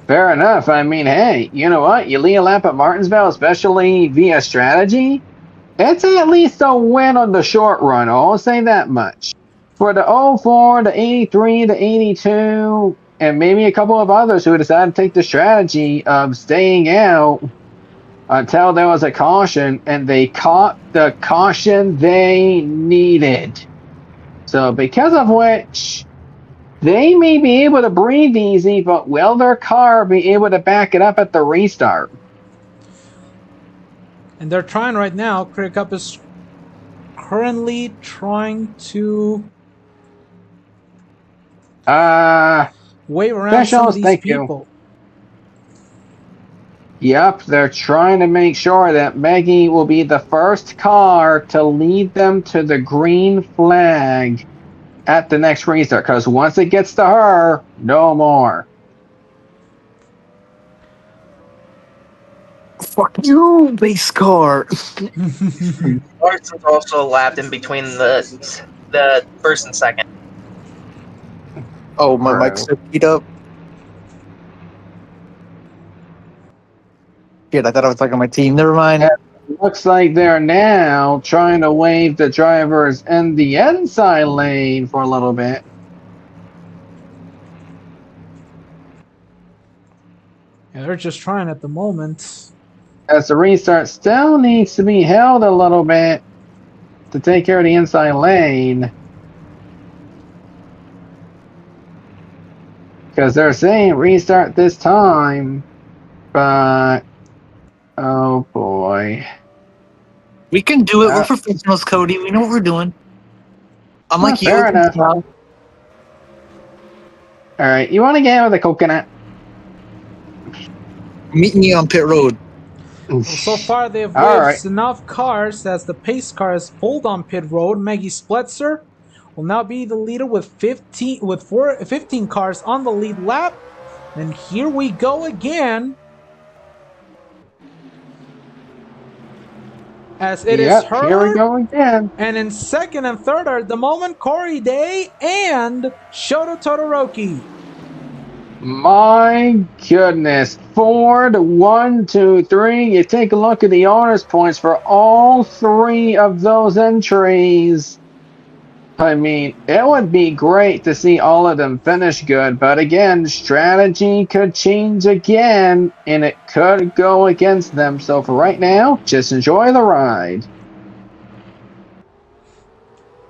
Fair enough. I mean, hey, you know what? You lead a lap at Martinsville, especially via strategy. It's at least a win on the short run. I'll say that much. For the 04, the 83, the 82, and maybe a couple of others who decided to take the strategy of staying out until there was a caution, and they caught the caution they needed. So because of which, They may be able to breathe easy, but will their car be able to back it up at the restart? And they're trying right now. Clear Cup is currently trying to wave around some of Specials, these thank you. people. Yep, they're trying to make sure that Maggie will be the first car to lead them to the green flag at the next restart, because once it gets to her, no more. Fuck you, base car. Larson's also lapped in between the first and second. Oh, my Bro. mic's beat up. Shit, I thought I was talking to my team. Never mind. Looks like they're now trying to wave the drivers in the inside lane for a little bit. Yeah, they're just trying at the moment. As the restart still needs to be held a little bit to take care of the inside lane. Because they're saying restart this time, but oh boy. We can do it. We're professionals, Cody. We know what we're doing. I'm like you. Fair enough. Alright, you want to get out of the coconut? Meet me on pit road. Well, so far, they've All waved right. enough cars as the pace car is pulled on pit road. Maggie Spletzer will now be the leader with 15 cars on the lead lap. And here we go again. As it is her. Here we go again. And in second and third are at the moment Corey Day and Shoto Todoroki. My goodness. Ford, 1, 2, 3. You take a look at the honors points for all 3 of those entries. I mean, it would be great to see all of them finish good, but again, strategy could change again, and it could go against them. So for right now, just enjoy the ride.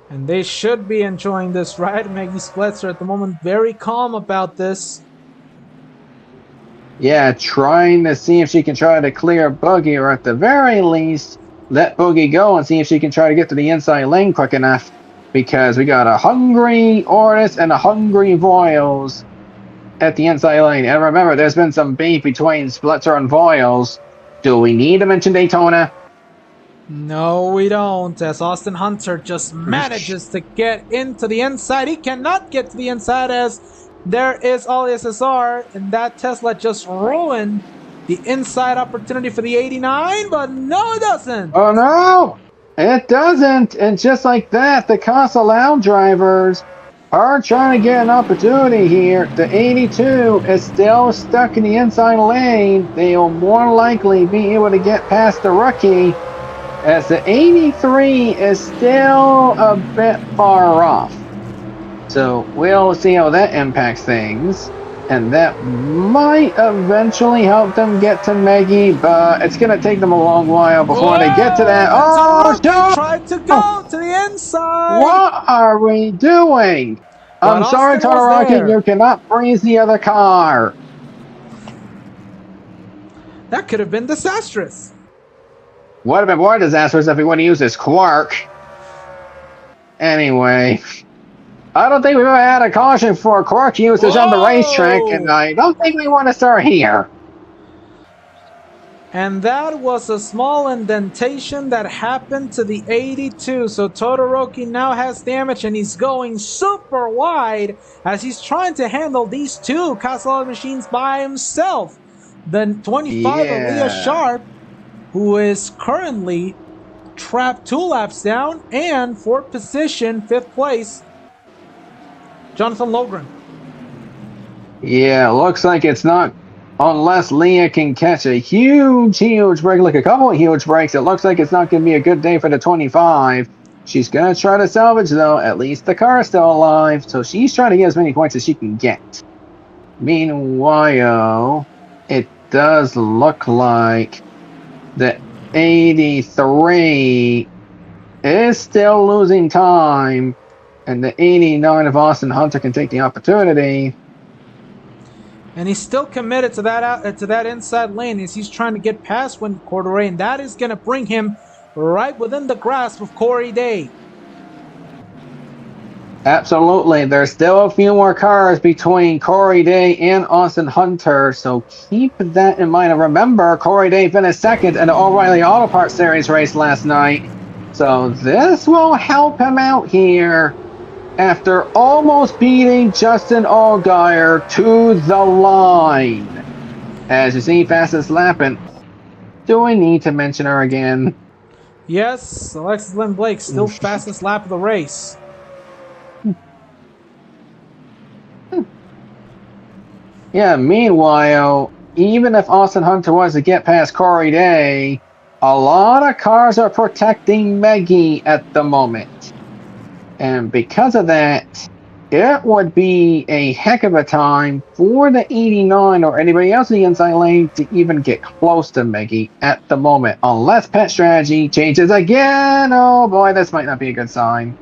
And they should be enjoying this ride. Maggie Spletzer at the moment very calm about this. Yeah, trying to see if she can try to clear Boogie, or at the very least, let Boogie go and see if she can try to get to the inside lane quick enough. Because we got a hungry Ortis and a hungry Voiles at the inside lane. And remember, there's been some beef between Splitzer and Voiles. Do we need to mention Daytona? No, we don't. As Austin Hunter just manages to get into the inside. He cannot get to the inside as there is all SSR. And that Tesla just ruined the inside opportunity for the 89. But no, it doesn't. Oh, no! It doesn't, and just like that, the Casa Loud drivers are trying to get an opportunity here. The 82 is still stuck in the inside lane. They will more likely be able to get past the rookie, as the 83 is still a bit far off. So we'll see how that impacts things. And that might eventually help them get to Maggie, but it's going to take them a long while before they get to that. Oh, no! Tried to go to the inside. What are we doing? I'm But sorry, Austin was Todoroki, there. you cannot freeze the other car. That could have been disastrous. Would have been more disastrous if he would have used his Quark. Anyway, I don't think we've ever had a caution for Quark usage on the racetrack, and I don't think we want to start here. And that was a small indentation that happened to the 82. So Todoroki now has damage, and he's going super wide as he's trying to handle these two Casa machines by himself. The 25 of Leah Sharp, who is currently trapped 2 laps down, and 4th position, 5th place, Jonathan Logren. Yeah, looks like it's not, unless Leah can catch a huge break, like a couple of huge breaks, it looks like it's not going to be a good day for the 25. She's going to try to salvage, though. At least the car is still alive, so she's trying to get as many points as she can get. Meanwhile, it does look like the 83 is still losing time And the 89 of Austin Hunter can take the opportunity. And he's still committed to that inside lane as he's trying to get past Wendy Corderay, and that is going to bring him right within the grasp of Corey Day. Absolutely. There's still a few more cars between Corey Day and Austin Hunter, so keep that in mind. And remember, Corey Day finished second in the O'Reilly Auto Parts Series race last night, so this will help him out here after almost beating Justin Allgaier to the line. As you see, fastest lapping. Do I need to mention her again? Yes, Alexis Lynn Blake still fastest lap of the race. Yeah, meanwhile, even if Austin Hunter was to get past Corey Day, a lot of cars are protecting Maggie at the moment. And because of that, it would be a heck of a time for the 89 or anybody else in the inside lane to even get close to Maggie at the moment. Unless pit strategy changes again. Oh boy, this might not be a good sign.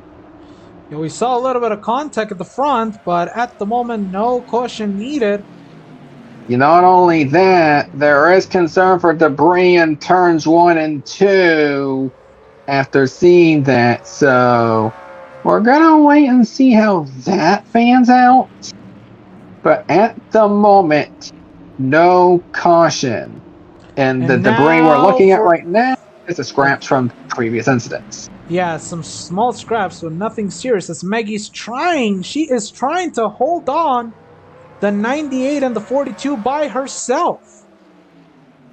Yeah, we saw a little bit of contact at the front, but at the moment, no caution needed. Not only that, there is concern for debris in turns 1 and 2 after seeing that. So we're going to wait and see how that pans out. But at the moment, no caution. And the debris we're looking at right now is the scraps from previous incidents. Yeah, some small scraps, but nothing serious. As Maggie's trying, she is trying to hold on the 98 and the 42 by herself.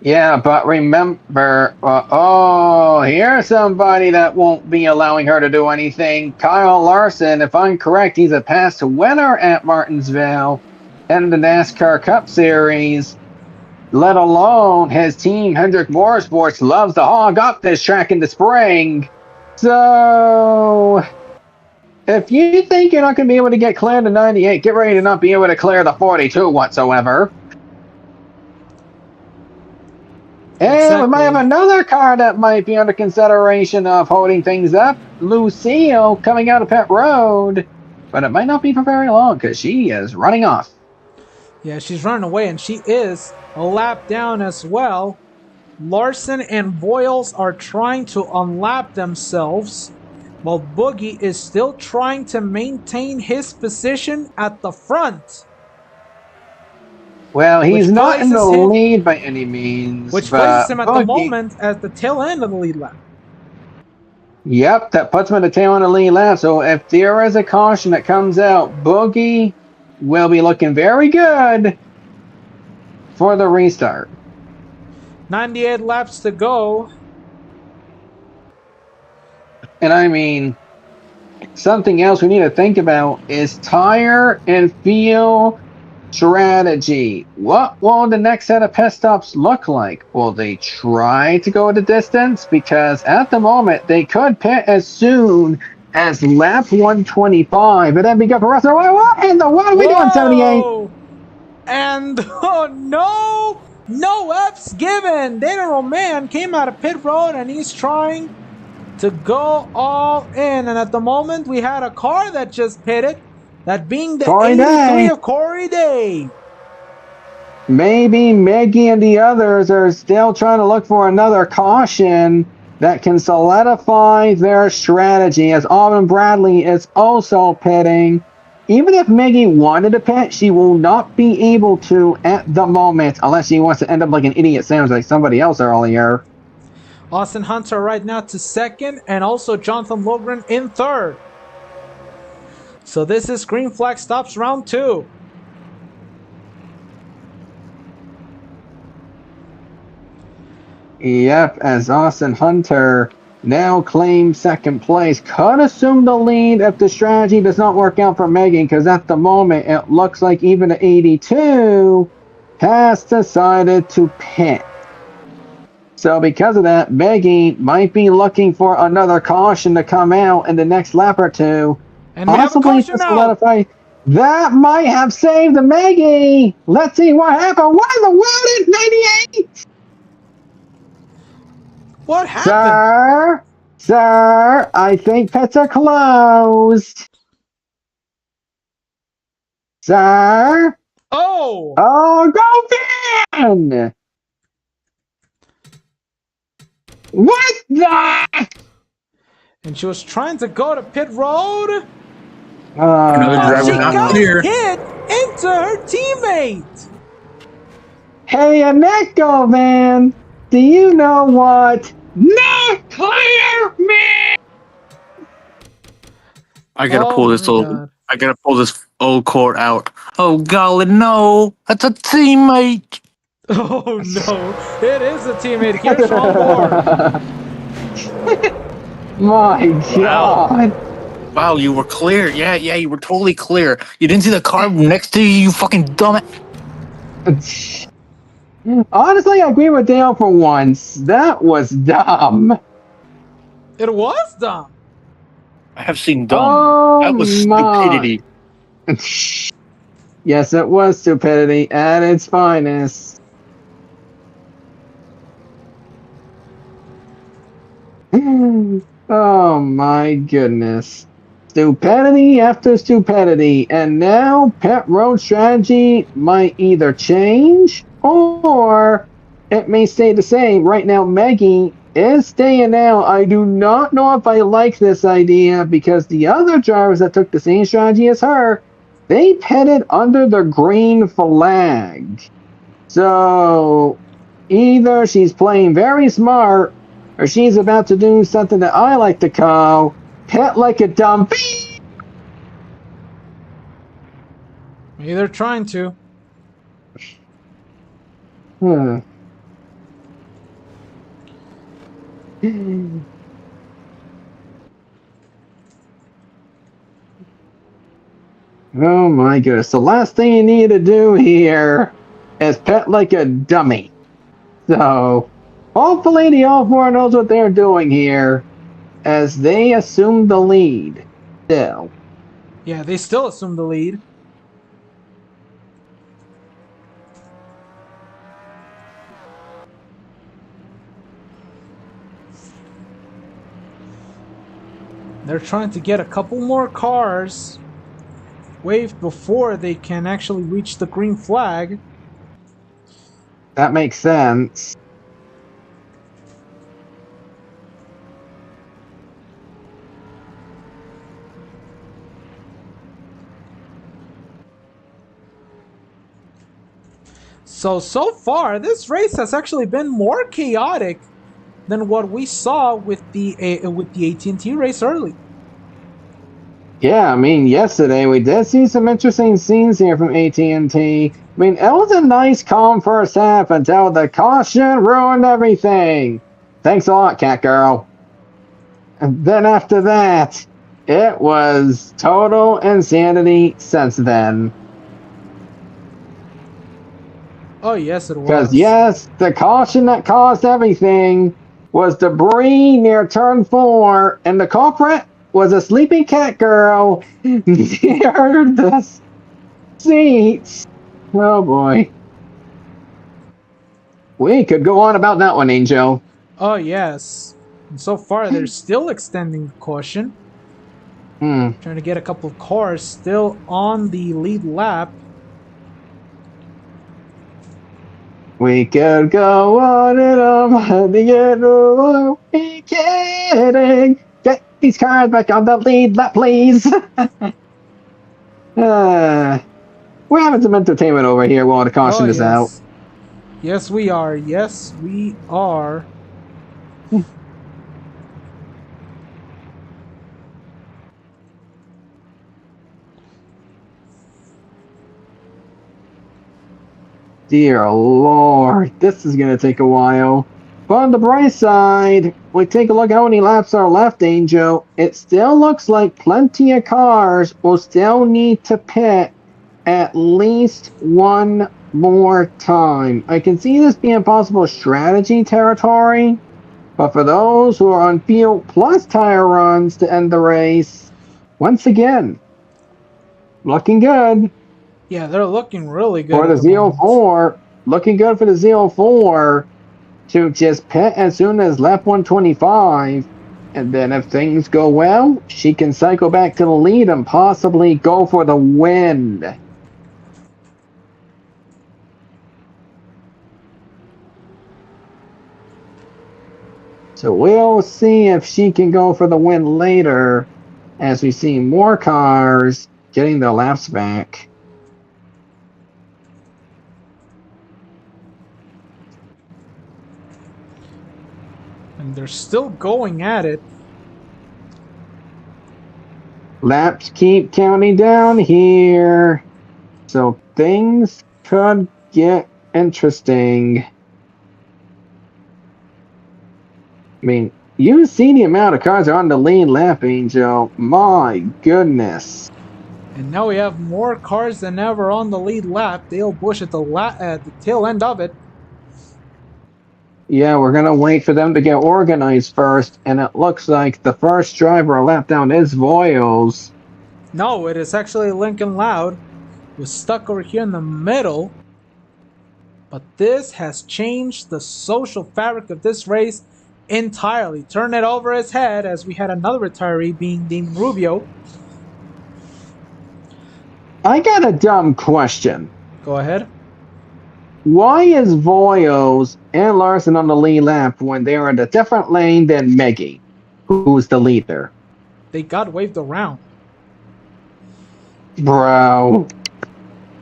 Yeah, but remember, here's somebody that won't be allowing her to do anything. Kyle Larson, if I'm correct, he's a past winner at Martinsville in the NASCAR Cup Series. Let alone his team, Hendrick Motorsports, loves to hog up this track in the spring. So if you think you're not going to be able to get clear the 98, get ready to not be able to clear the 42 whatsoever. And we might have another car that might be under consideration of holding things up. Lucille coming out of pit road. But it might not be for very long because she is running off. Yeah, she's running away, and she is a lap down as well. Larson and Boyles are trying to unlap themselves, while Boogie is still trying to maintain his position at the front. Well, he's not in the lead by any means. Which places him at the moment at the tail end of the lead lap. Yep, that puts him at the tail end of the lead lap. So if there is a caution that comes out, Boogie will be looking very good for the restart. 98 laps to go. And I mean, something else we need to think about is tire and fuel strategy. What will the next set of pit stops look like? Will they try to go the distance? Because at the moment, they could pit as soon as lap 125. And then be good for Russell. What in the world are we doing, 78? And no F's given. Dana Roman came out of pit road and he's trying to go all in. And at the moment, we had a car that just pitted. That being the Corey 83 Day. of Corey Day. Maybe Maggie and the others are still trying to look for another caution that can solidify their strategy, as Auburn Bradley is also pitting. Even if Maggie wanted to pit, she will not be able to at the moment unless she wants to end up like an idiot sounds like somebody else earlier. Austin Hunter right now to second, and also Jonathan Logren in third. So this is green flag stops round 2. Yep, as Austin Hunter now claims second place. Could assume the lead if the strategy does not work out for Megan, because at the moment it looks like even the 82 has decided to pit. So because of that, Maggie might be looking for another caution to come out in the next lap or two. And we have a caution to solidify. That might have saved the Maggie. Let's see what happened. What in the world is 98? What happened? Sir, I think pits are closed. Sir? Oh! Oh, go van! What the? And she was trying to go to pit road, Another but driver she not got clear. hit into her teammate. Hey, a Necco van! Do you know what? Not clear me! I gotta Oh pull this my old. god. I gotta pull this old cord out. Oh golly, no! That's a teammate. Oh no, it is a teammate. Here's Sean Ward. My Wow. god! Wow, you were clear. Yeah, you were totally clear. You didn't see the car next to you, you fucking dumb. Honestly, I agree with Dale for once. That was dumb. It was dumb. I have seen dumb. Oh That was my. stupidity. Yes, it was stupidity at its finest. Oh my goodness. Stupidity after stupidity, and now pit road strategy might either change or it may stay the same. Right now, Maggie is staying out. I do not know if I like this idea because the other drivers that took the same strategy as her, they pitted under the green flag. So either she's playing very smart or she's about to do something that I like to call pit like a dumb bee. They're trying to. Oh my goodness. The last thing you need to do here is pet like a dummy. So, hopefully the All-4 knows what they're doing here as they assume the lead. Still. Yeah, they still assume the lead. They're trying to get a couple more cars waved before they can actually reach the green flag. That makes sense. So far, this race has actually been more chaotic than what we saw with the AT&T race early. Yeah, I mean, yesterday we did see some interesting scenes here from AT&T. I mean, it was a nice, calm first half until the caution ruined everything. Thanks a lot, Cat Girl. And then after that, it was total insanity since then. Oh yes, it was. Because yes, the caution that caused everything was debris near turn 4, and the culprit was a sleeping cat girl near the seats. Oh boy. We could go on about that one, Angel. Oh yes. And so far, they're still extending the caution. Trying to get a couple of cars still on the lead lap. We could go on and on the end of we kidding. Get these cars back on the lead lap, please. We're having some entertainment over here while the caution is out. Yes, we are. Yes, we are. Dear Lord, this is going to take a while. But on the bright side, we take a look how many laps are left, Angel. It still looks like plenty of cars will still need to pit at least one more time. I can see this being possible strategy territory, but for those who are on field plus tire runs to end the race, once again, looking good. Yeah, they're looking really good. For the Z04, looking good for the Z04 to just pit as soon as lap 125. And then if things go well, she can cycle back to the lead and possibly go for the win. So we'll see if she can go for the win later as we see more cars getting their laps back. And they're still going at it. Laps keep counting down here. So things could get interesting. I mean, you see the amount of cars are on the lead lap, Angel. My goodness. And now we have more cars than ever on the lead lap. Dale Busch at the tail end of it. Yeah, we're going to wait for them to get organized first, and it looks like the first driver a lap down is Voiles. No, it is actually Lincoln Loud, who's stuck over here in the middle. But this has changed the social fabric of this race entirely. Turn it over his head as we had another retiree being Dean Rubio. I got a dumb question. Go ahead. Why is Voiles and Larson on the lead lap when they're in a different lane than Meggie, who's the leader? They got waved around. Bro.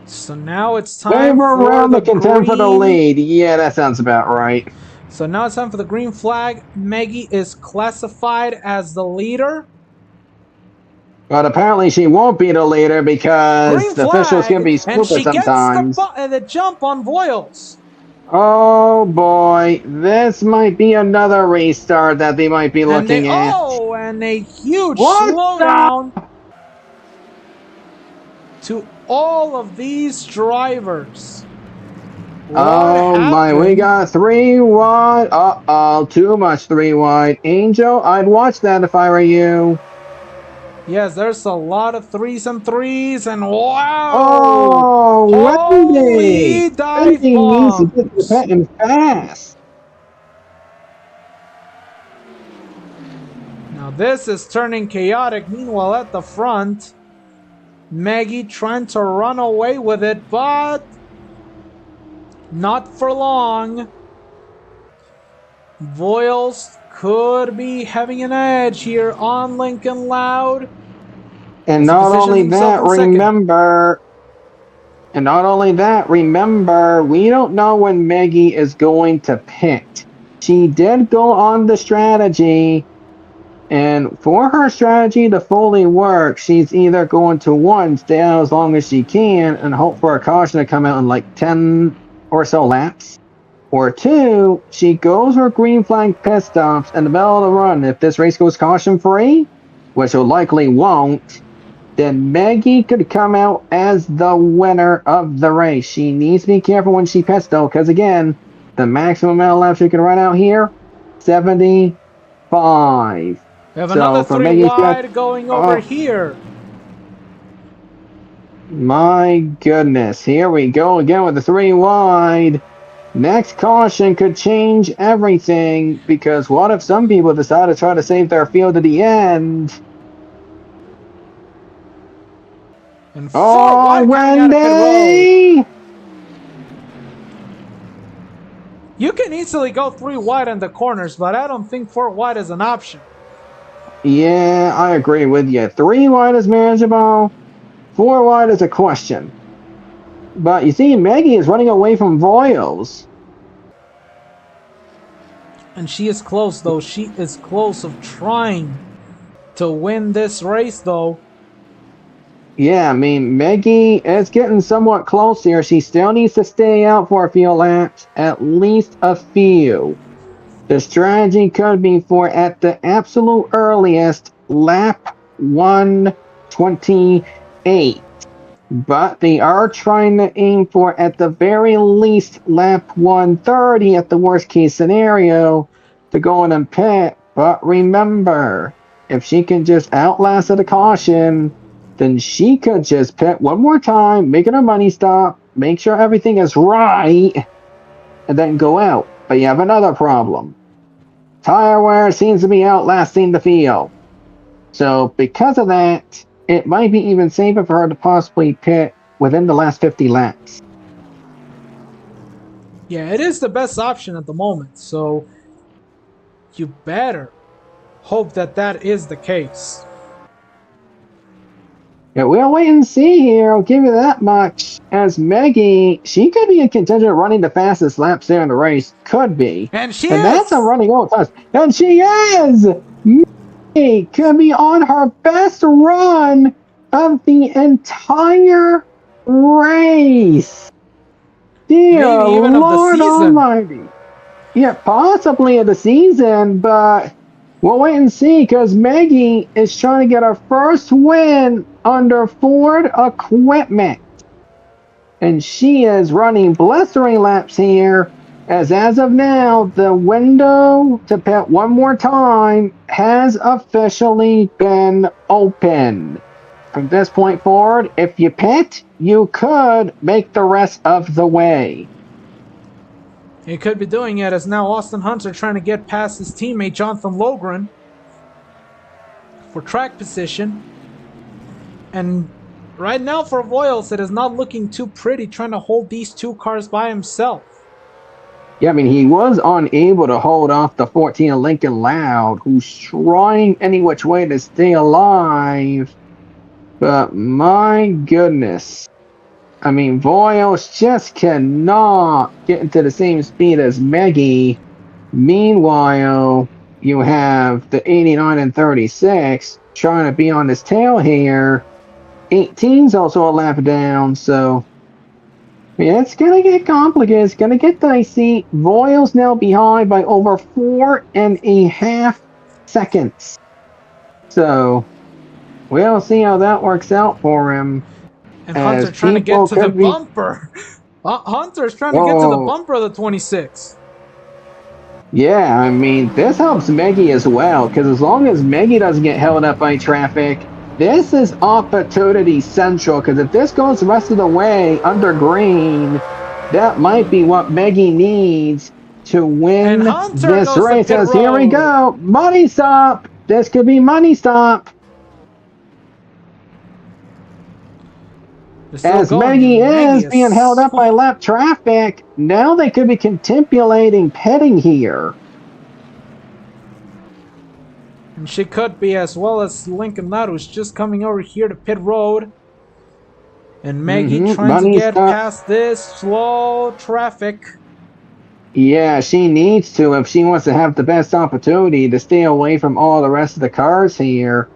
So now it's time Wave for around the to contend for the green. lead. Yeah, that sounds about right. So now it's time for the green flag. Maggie is classified as the leader. But apparently she won't be the leader because Green the officials can be and stupid she gets sometimes. the jump on Voiles. Oh boy, this might be another restart that they might be looking at. Oh, and a huge What slowdown to all of these drivers. Oh my, we got 3 wide. Uh-oh, too much 3 wide. Angel, I'd watch that if I were you. Yes, there's a lot of 3s and 3s, and wow! Oh, Wendy! Holy dive Wendy needs to get the bombs! patent fast. Now this is turning chaotic. Meanwhile, at the front, Maggie trying to run away with it, but not for long. Voiles could be having an edge here on Lincoln Loud. And not only that, remember, we don't know when Maggie is going to pit. She did go on the strategy, and for her strategy to fully work, she's either going to, 1, stay out as long as she can and hope for a caution to come out in like 10 or so laps, or 2, she goes for green flag pit stops in the middle of the run. If this race goes caution-free, which it likely won't, then Maggie could come out as the winner of the race. She needs to be careful when she pits, though, because again, the maximum amount of laps she can run out here, 75. We have another 3 wide going over here. My goodness, here we go again with the 3 wide. Next caution could change everything, because what if some people decide to try to save their field at the end? And 4 wide Wendy! You can easily go 3 wide in the corners, but I don't think 4 wide is an option. Yeah, I agree with you. 3 wide is manageable. 4 wide is a question. But you see, Maggie is running away from Voiles. And she is close, though. She is close of trying to win this race, though. Yeah, I mean, Maggie is getting somewhat close here. She still needs to stay out for a few laps, at least a few. The strategy could be for, at the absolute earliest, lap 128. But they are trying to aim for, at the very least, lap 130 at the worst case scenario to go in and pit. But remember, if she can just outlast at a caution, then she could just pit one more time, make it a money stop, make sure everything is right, and then go out. But you have another problem. Tire wear seems to be outlasting the field. So because of that, it might be even safer for her to possibly pit within the last 50 laps. Yeah, it is the best option at the moment. So You better hope that that is the case. Yeah, we'll wait and see here. I'll give you that much. As Maggie, she could be in contention of running the fastest laps there in the race. Could be. And she And that's a is! running old time. And she is! Maggie could be on her best run of the entire race. Dear Maybe even of the Lord season. Almighty. Yeah, possibly of the season, but we'll wait and see because Maggie is trying to get her first win under Ford equipment. And she is running blistering laps here as of now, the window to pit one more time has officially been opened. From this point forward, if you pit, you could make the rest of the way. He could be doing it as now Austin Hunter trying to get past his teammate Jonathan Logren for track position. And right now for Voiles, it is not looking too pretty trying to hold these two cars by himself. Yeah, I mean, he was unable to hold off the 14 of Lincoln Loud, who's trying any which way to stay alive. But my goodness. I mean, Voiles just cannot get into the same speed as Maggie. Meanwhile, you have the 89 and 36 trying to be on his tail here. 18's also a lap down, so yeah, it's going to get complicated. It's going to get dicey. Voiles now behind by over 4.5 seconds. So we'll see how that works out for him. And Hunter trying to get to the bumper. Hunter's trying to get to the bumper of the 26. Yeah, I mean, this helps Maggie as well, because as long as Maggie doesn't get held up by traffic, this is opportunity central, because if this goes the rest of the way under green, that might be what Maggie needs to win this race. As here we go, money stop. This could be money stop. As Maggie is being held up by lap traffic, now they could be contemplating pitting here. And she could be, as well as Lincoln Loud, who's just coming over here to pit road. And Maggie trying to get past this slow traffic. Yeah, she needs to if she wants to have the best opportunity to stay away from all the rest of the cars here.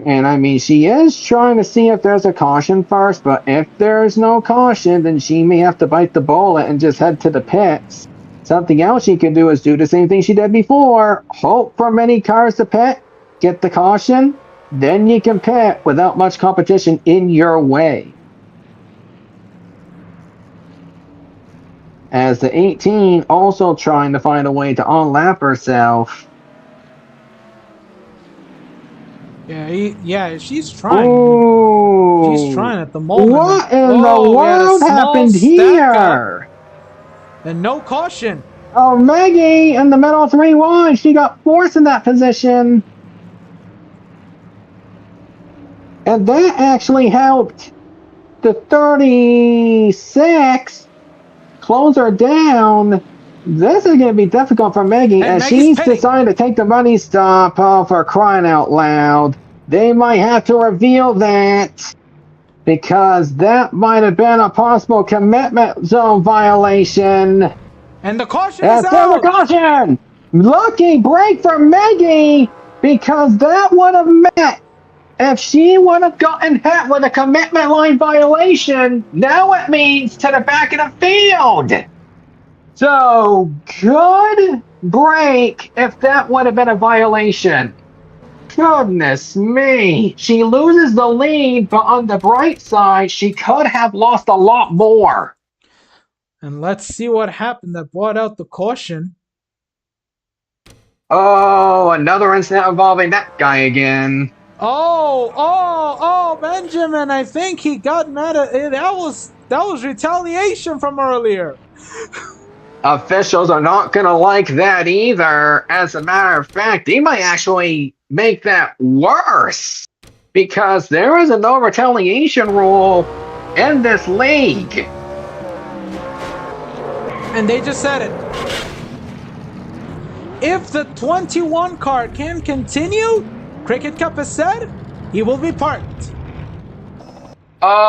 And I mean, she is trying to see if there's a caution first, but if there's no caution, then she may have to bite the bullet and just head to the pits. Something else she can do is do the same thing she did before. Hope for many cars to pit, get the caution, then you can pit without much competition in your way. As the 18 also trying to find a way to unlap herself. Yeah, she's trying. Ooh. She's trying at the moment. What in the world happened here? And no caution. Oh, Maggie in the middle 3-1. She got forced in that position. And that actually helped the 36 close her down. This is going to be difficult for Maggie as she's decided to take the money stop for crying out loud. They might have to reveal that because that might have been a possible commitment zone violation. And the caution is out. The caution! Lucky break for Maggie because that would have meant if she would have gotten hit with a commitment line violation, now it means to the back of the field. So, good break if that would have been a violation. Goodness me. She loses the lead, but on the bright side, she could have lost a lot more. And let's see what happened that brought out the caution. Oh, another incident involving that guy again. Oh, Benjamin, I think he got mad at it. That was retaliation from earlier. Officials are not going to like that either. As a matter of fact, they might actually make that worse because there is a no retaliation rule in this league. And they just said it. If the 21 car can continue, Cricket Cup has said he will be parked. Oh,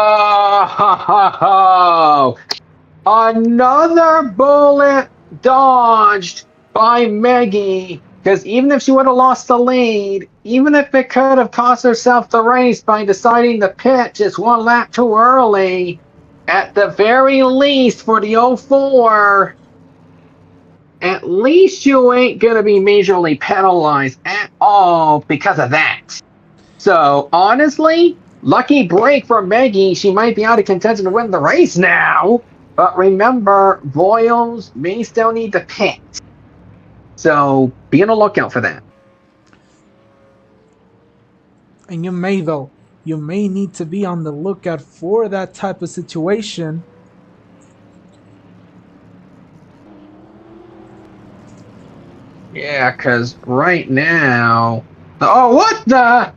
another bullet dodged by Maggie. Because even if she would have lost the lead, even if it could have cost herself the race by deciding to pit just one lap too early, at the very least for the 04, at least you ain't going to be majorly penalized at all because of that. So, honestly, lucky break for Maggie. She might be out of contention to win the race now. But remember, Voiles may still need to pit. So, be on the lookout for that. And you may, though, you may need to be on the lookout for that type of situation. Yeah, because right now... Oh, what the...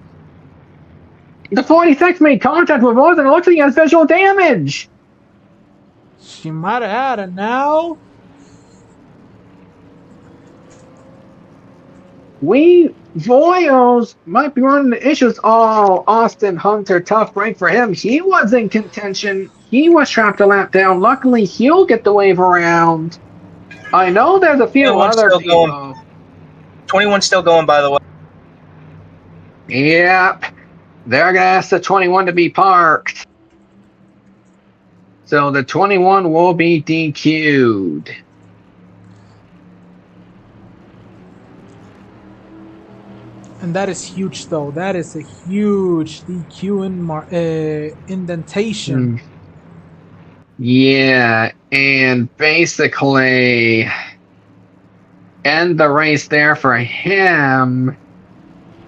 The 46 made contact with Voiles and it looks like he has visual damage! She might have had it now. Voiles might be running into issues. Oh, Austin Hunter, tough break for him. He was in contention. He was trapped a lap down. Luckily, he'll get the wave around. I know there's a few 21's other still people. going. 21's still going, by the way. Yep. They're going to ask the 21 to be parked. So the 21 will be DQ'd. And that is huge, though. That is a huge DQ indentation. Yeah, and basically end the race there for him.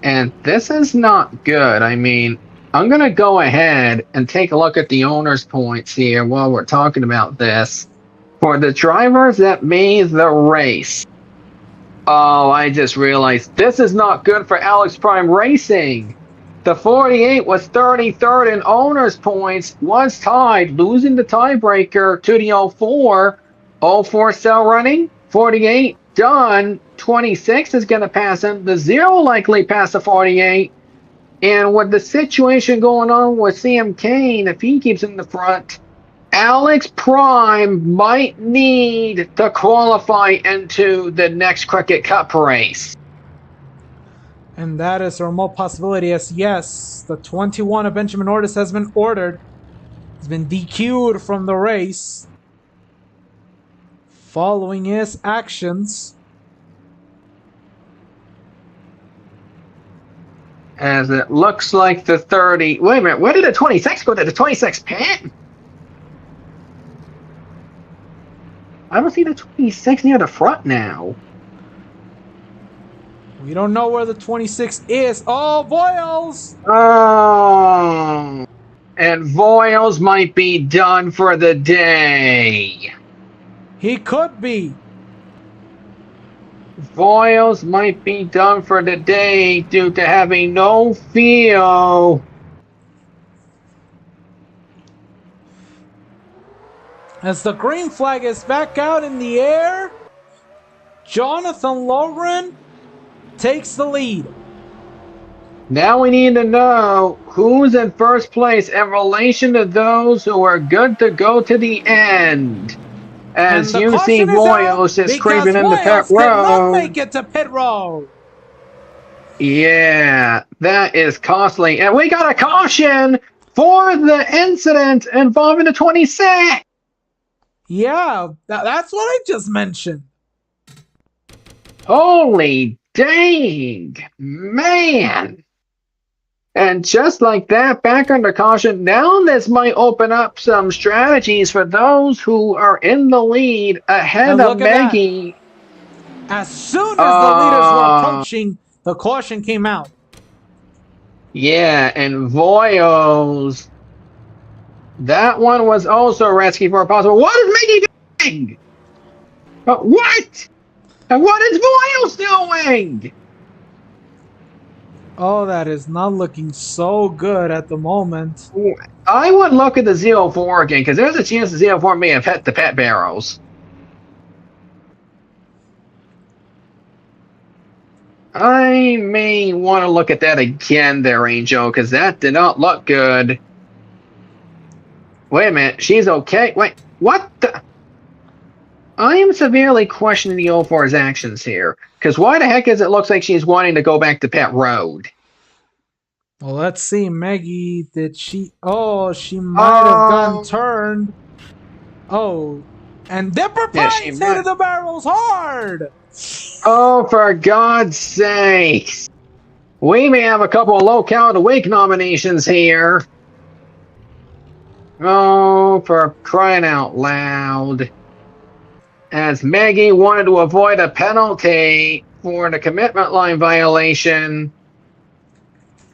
And this is not good. I mean, I'm going to go ahead and take a look at the owner's points here while we're talking about this. For the drivers that made the race. Oh, I just realized this is not good for Alex Prime Racing. The 48 was 33rd in owner's points, was tied, losing the tiebreaker to the 04. 04 still running, 48 done, 26 is going to pass him, the 0 likely pass the 48. And with the situation going on with Sam Kane, if he keeps in the front, Alex Prime might need to qualify into the next Cricket Cup race. And that is a remote possibility, as yes, the 21 of Benjamin Ortiz has been ordered. He's been DQ'd from the race following his actions. As it looks like the 30... Wait a minute, where did the 26 go? Did the 26 pit? I don't see the 26 near the front now. We don't know where the 26 is. Oh, Voiles! Oh, and Voiles might be done for the day. He could be. Voiles might be done for the day due to having no feel. As the green flag is back out in the air, Jonathan Logren takes the lead. Now we need to know who's in first place in relation to those who are good to go to the end. As you see Voiles just creeping in the pit road. Did not make it to pit road. Yeah, that is costly. And we got a caution for the incident involving the 26. Yeah, that's what I just mentioned. Holy dang, man. And just like that, back under caution. Now this might open up some strategies for those who are in the lead ahead of Maggie. As soon as the leaders were approaching, the caution came out. Yeah, and Voiles. That one was also rescued for a possible. What is Maggie doing? What? And what is Voiles doing? Oh, that is not looking so good at the moment. I would look at the 04 again, because there's a chance the 04 may have hit the pet barrels. I may want to look at that again there, Angel, because that did not look good. Wait a minute, she's okay? Wait, what the? I am severely questioning the 04's actions here, because why the heck does it look like she's wanting to go back to Pet Road? Well, let's see, Maggie, did she... Oh, she might have gotten turned. Oh, and Dipper Yeah, Pines hit the barrels hard! Oh, for God's sakes! We may have a couple of Locale of the Week nominations here. Oh, for crying out loud. As Maggie wanted to avoid a penalty for the commitment line violation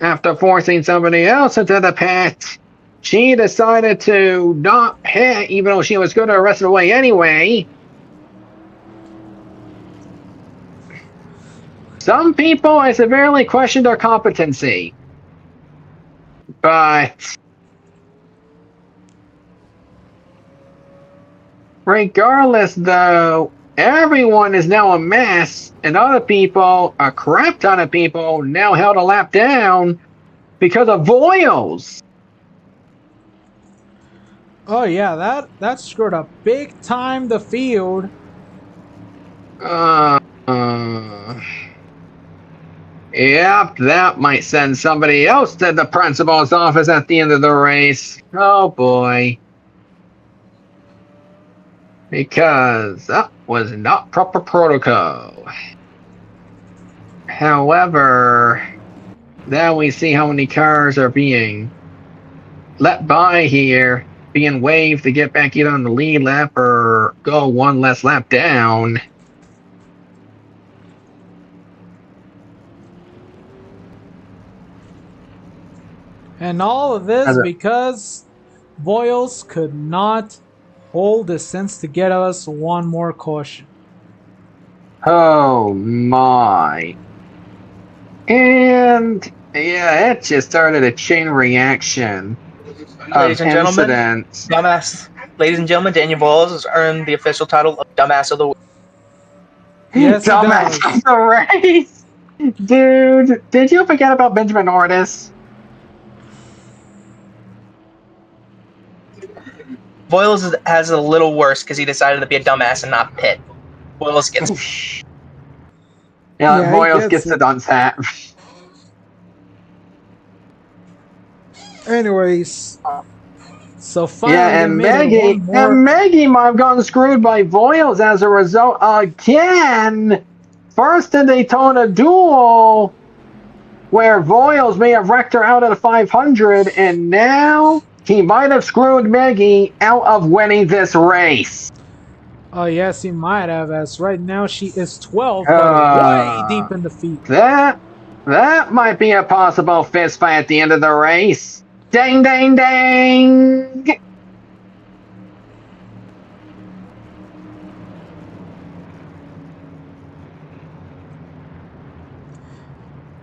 after forcing somebody else into the pit, she decided to not pit even though she was going to arrest the way anyway. Some people, I severely question their competency. But regardless, though, everyone is now a mess, and other people, a crap ton of people, now held a lap down because of Voiles. Oh yeah, that screwed up big time the field. Yep, that might send somebody else to the principal's office at the end of the race. Oh boy. Because that was not proper protocol. However, now we see how many cars are being let by here, being waved to get back either on the lead lap or go one less lap down. And all of this because Voiles could not hold the sense to get us one more caution. Oh my. And yeah, it just started a chain reaction Ladies of and gentlemen, incidents. Ladies and gentlemen, Daniel Voiles has earned the official title of Dumbass of the Week. Yes, he Dumbass does. of the race. Dude, did you forget about Benjamin Ortis? Voiles has a little worse because he decided to be a dumbass and not pit. Voiles gets Yeah, he Voiles gets the dunce hat. Anyways, so finally, Yeah, and they made it one more. Maggie might have gotten screwed by Voiles as a result again. First in Daytona Duel, where Voiles may have wrecked her out of the 500, and now he might have screwed Maggie out of winning this race. Oh yes, he might have. As right now she is 12, but way deep in the field. That might be a possible fist fight at the end of the race. Dang, dang, dang!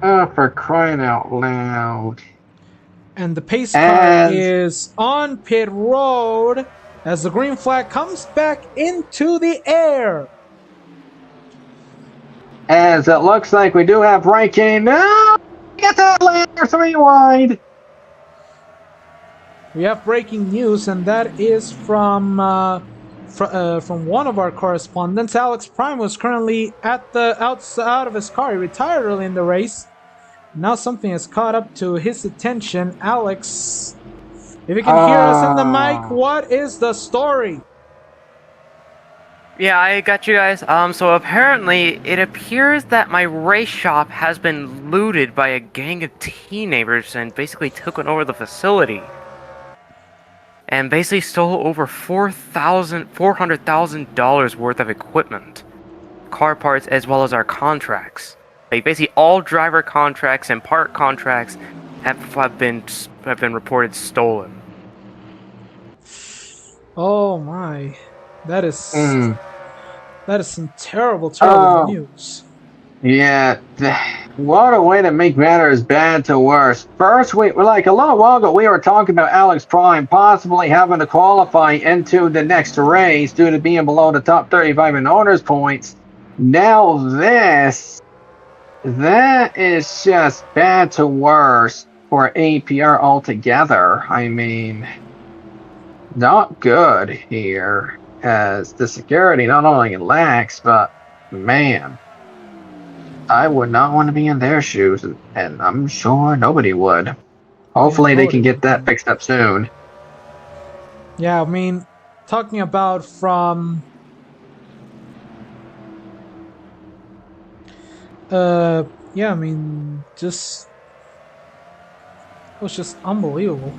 Oh, for crying out loud. And the pace car is on pit road as the green flag comes back into the air. As it looks like we do have Raikkonen. No! Get that ladder 3 wide! We have breaking news, and that is from one of our correspondents. Alex Prime was currently at the outside of his car. He retired early in the race. Now something has caught up to his attention. Alex, if you can hear us in the mic, what is the story? Yeah, I got you guys. So apparently, it appears that my race shop has been looted by a gang of teenagers and basically took over the facility. And basically stole over $400,000 worth of equipment, car parts, as well as our contracts. Like basically all driver contracts and part contracts have been reported stolen. Oh my, that is some terrible news. Yeah, what a way to make matters bad to worse. First, we were like a little while ago, we were talking about Alex Prime possibly having to qualify into the next race due to being below the top 35 in owners points. Now this, That is just bad to worse for APR altogether. I mean, not good here, as the security not only lacks, but man, I would not want to be in their shoes, and I'm sure nobody would. Hopefully, they can get that fixed up soon. Yeah, I mean, talking about from yeah, I mean, just it was just unbelievable.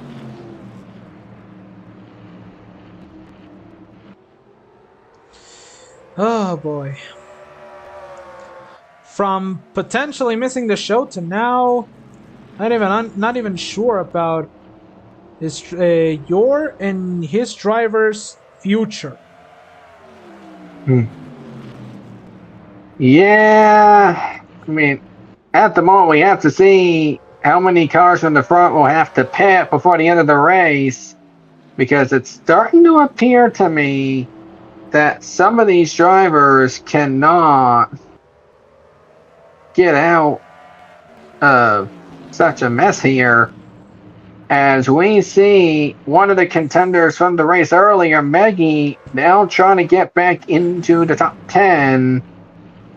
Oh boy. From potentially missing the show to now, not even sure about his your and his driver's future. Yeah, I mean, at the moment, we have to see how many cars from the front will have to pit before the end of the race, because it's starting to appear to me that some of these drivers cannot get out of such a mess here. As we see one of the contenders from the race earlier, Maggie, now trying to get back into the top 10.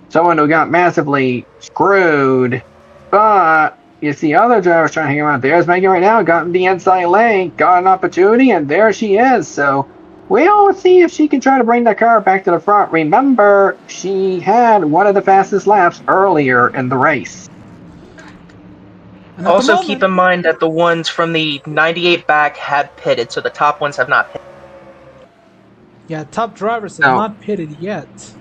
Someone who got massively screwed. But you see other drivers trying to hang around. There's Maggie right now, got in the inside lane, got an opportunity, and there she is. So we'll see if she can try to bring the car back to the front. Remember, she had one of the fastest laps earlier in the race. Also, keep in mind that the ones from the 98 back have pitted, so the top ones have not pitted. Yeah, top drivers have not pitted yet.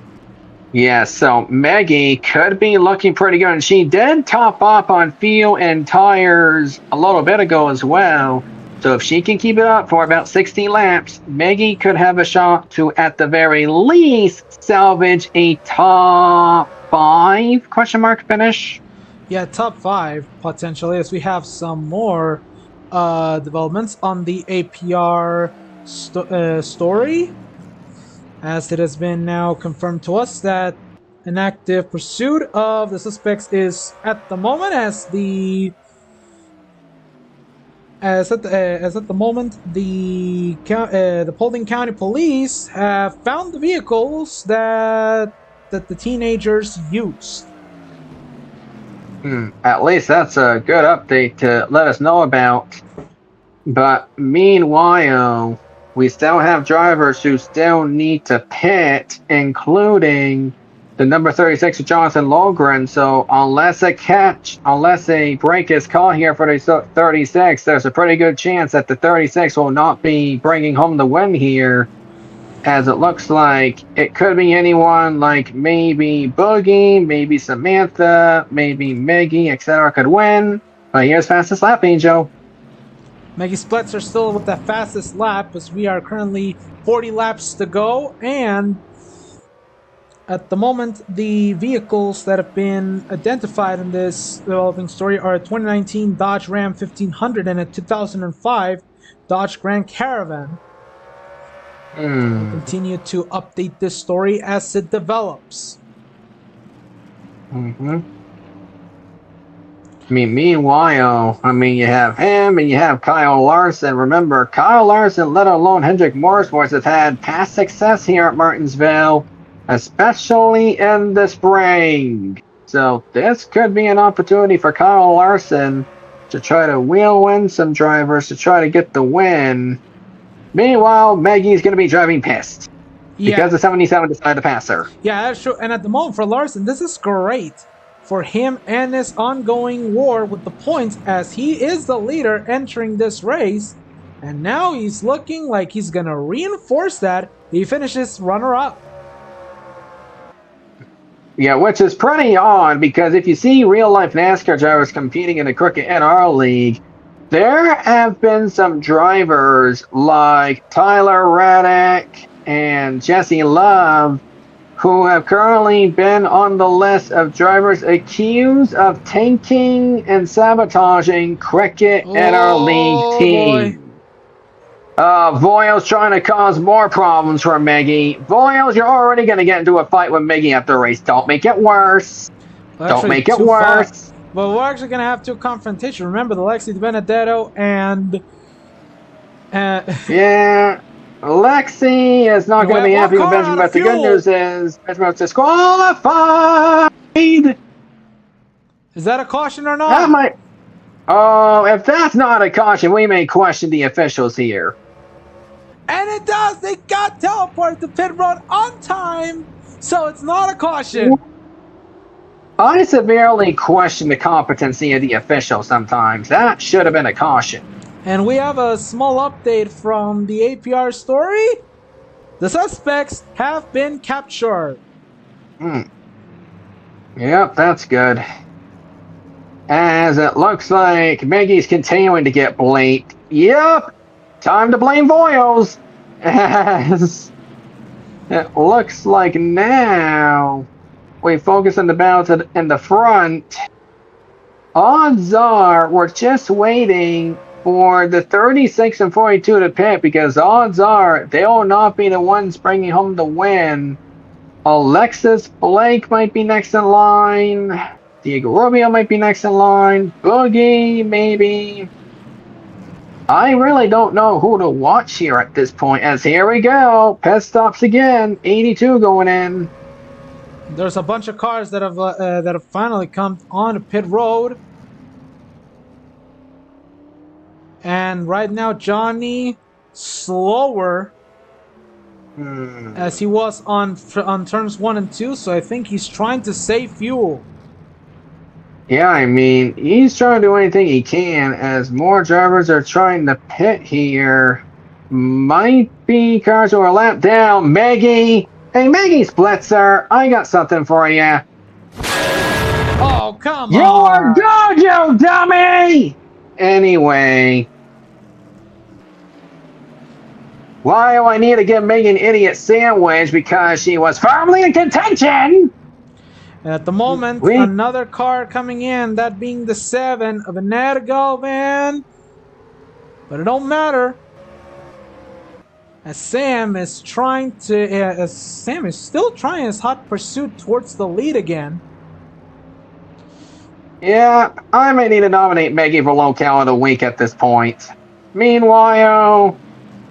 Yeah, so Maggie could be looking pretty good. And she did top up on fuel and tires a little bit ago as well. So if she can keep it up for about 60 laps, Maggie could have a shot to, at the very least, salvage a top 5 question mark finish. Yeah, top 5 potentially, as we have some more developments on the APR story, as it has been now confirmed to us that an active pursuit of the suspects is at the moment, as at the moment the Paulding County Police have found the vehicles that the teenagers used. At least that's a good update to let us know about. But meanwhile, we still have drivers who still need to pit, including the number 36 Jonathan Logren. So unless a break is caught here for the 36, there's a pretty good chance that the 36 will not be bringing home the win here, as it looks like it could be anyone, like maybe Boogie, maybe Samantha, maybe Maggie, etc. could win. But here's fastest lap, Angel. Maggie Spletzer still with the fastest lap, as we are currently 40 laps to go, and at the moment the vehicles that have been identified in this developing story are a 2019 Dodge Ram 1500 and a 2005 Dodge Grand Caravan. We'll continue to update this story as it develops. Meanwhile, you have him and you have Kyle Larson. Remember, Kyle Larson, let alone Hendrick Motorsports, have had past success here at Martinsville, especially in the spring. So this could be an opportunity for Kyle Larson to try to wheel in some drivers to try to get the win. Meanwhile, Maggie's going to be driving pissed because the 77 decided to pass her. Yeah, that's true. And at the moment for Larson, this is great for him and his ongoing war with the points, as he is the leader entering this race. And now he's looking like he's going to reinforce that. He finishes runner-up. Yeah, which is pretty odd, because if you see real-life NASCAR drivers competing in the Crooked NR League, there have been some drivers like Tyler Raddick and Jesse Love who have currently been on the list of drivers accused of tanking and sabotaging Cricket NR League team. Voiles trying to cause more problems for Maggie. Voiles, you're already going to get into a fight with Maggie after the race. Don't make it worse. Don't Actually, make it 2-5. worse. But we're actually gonna have 2 confrontation. Remember the Lexi Benedetto and Yeah. Lexi is not and we going to have be 1 happy with car Benjamin, out of but the good fuel. news is Benjamin's disqualified. Is that a caution or That not? might. Oh, if that's not a caution, we may question the officials here. And it does. They got teleported to pit road on time, so it's not a caution. I severely question the competency of the officials sometimes. That should have been a caution. And we have a small update from the APR story. The suspects have been captured. Yep, that's good. As it looks like Maggie's continuing to get blamed. Yep, time to blame Boyles. As it looks like now we focus on the battles in the front. Odds are we're just waiting for the 36 and 42 to pit because odds are they'll not be the ones bringing home the win. Alexis Blake might be next in line. Diego Rubio might be next in line. Boogie, maybe. I really don't know who to watch here at this point. As here we go. Pit stops again. 82 going in. There's a bunch of cars that have finally come on pit road. And right now, Johnny slower as he was on turns 1 and 2. So I think he's trying to save fuel. Yeah, I mean, he's trying to do anything he can as more drivers are trying to pit here. Might be cars who are lapped down. Maggie! Hey, Maggie Splitzer, I got something for you. Oh, come You're on! good, you dummy! Anyway. Why do I need to give Megan an idiot sandwich? Because she was firmly in contention! At the moment, another car coming in, that being the 7 of an Ergo van. But it don't matter. As Sam is trying to, Sam is still trying his hot pursuit towards the lead again. Yeah, I may need to nominate Maggie for Locale of the Week at this point. Meanwhile,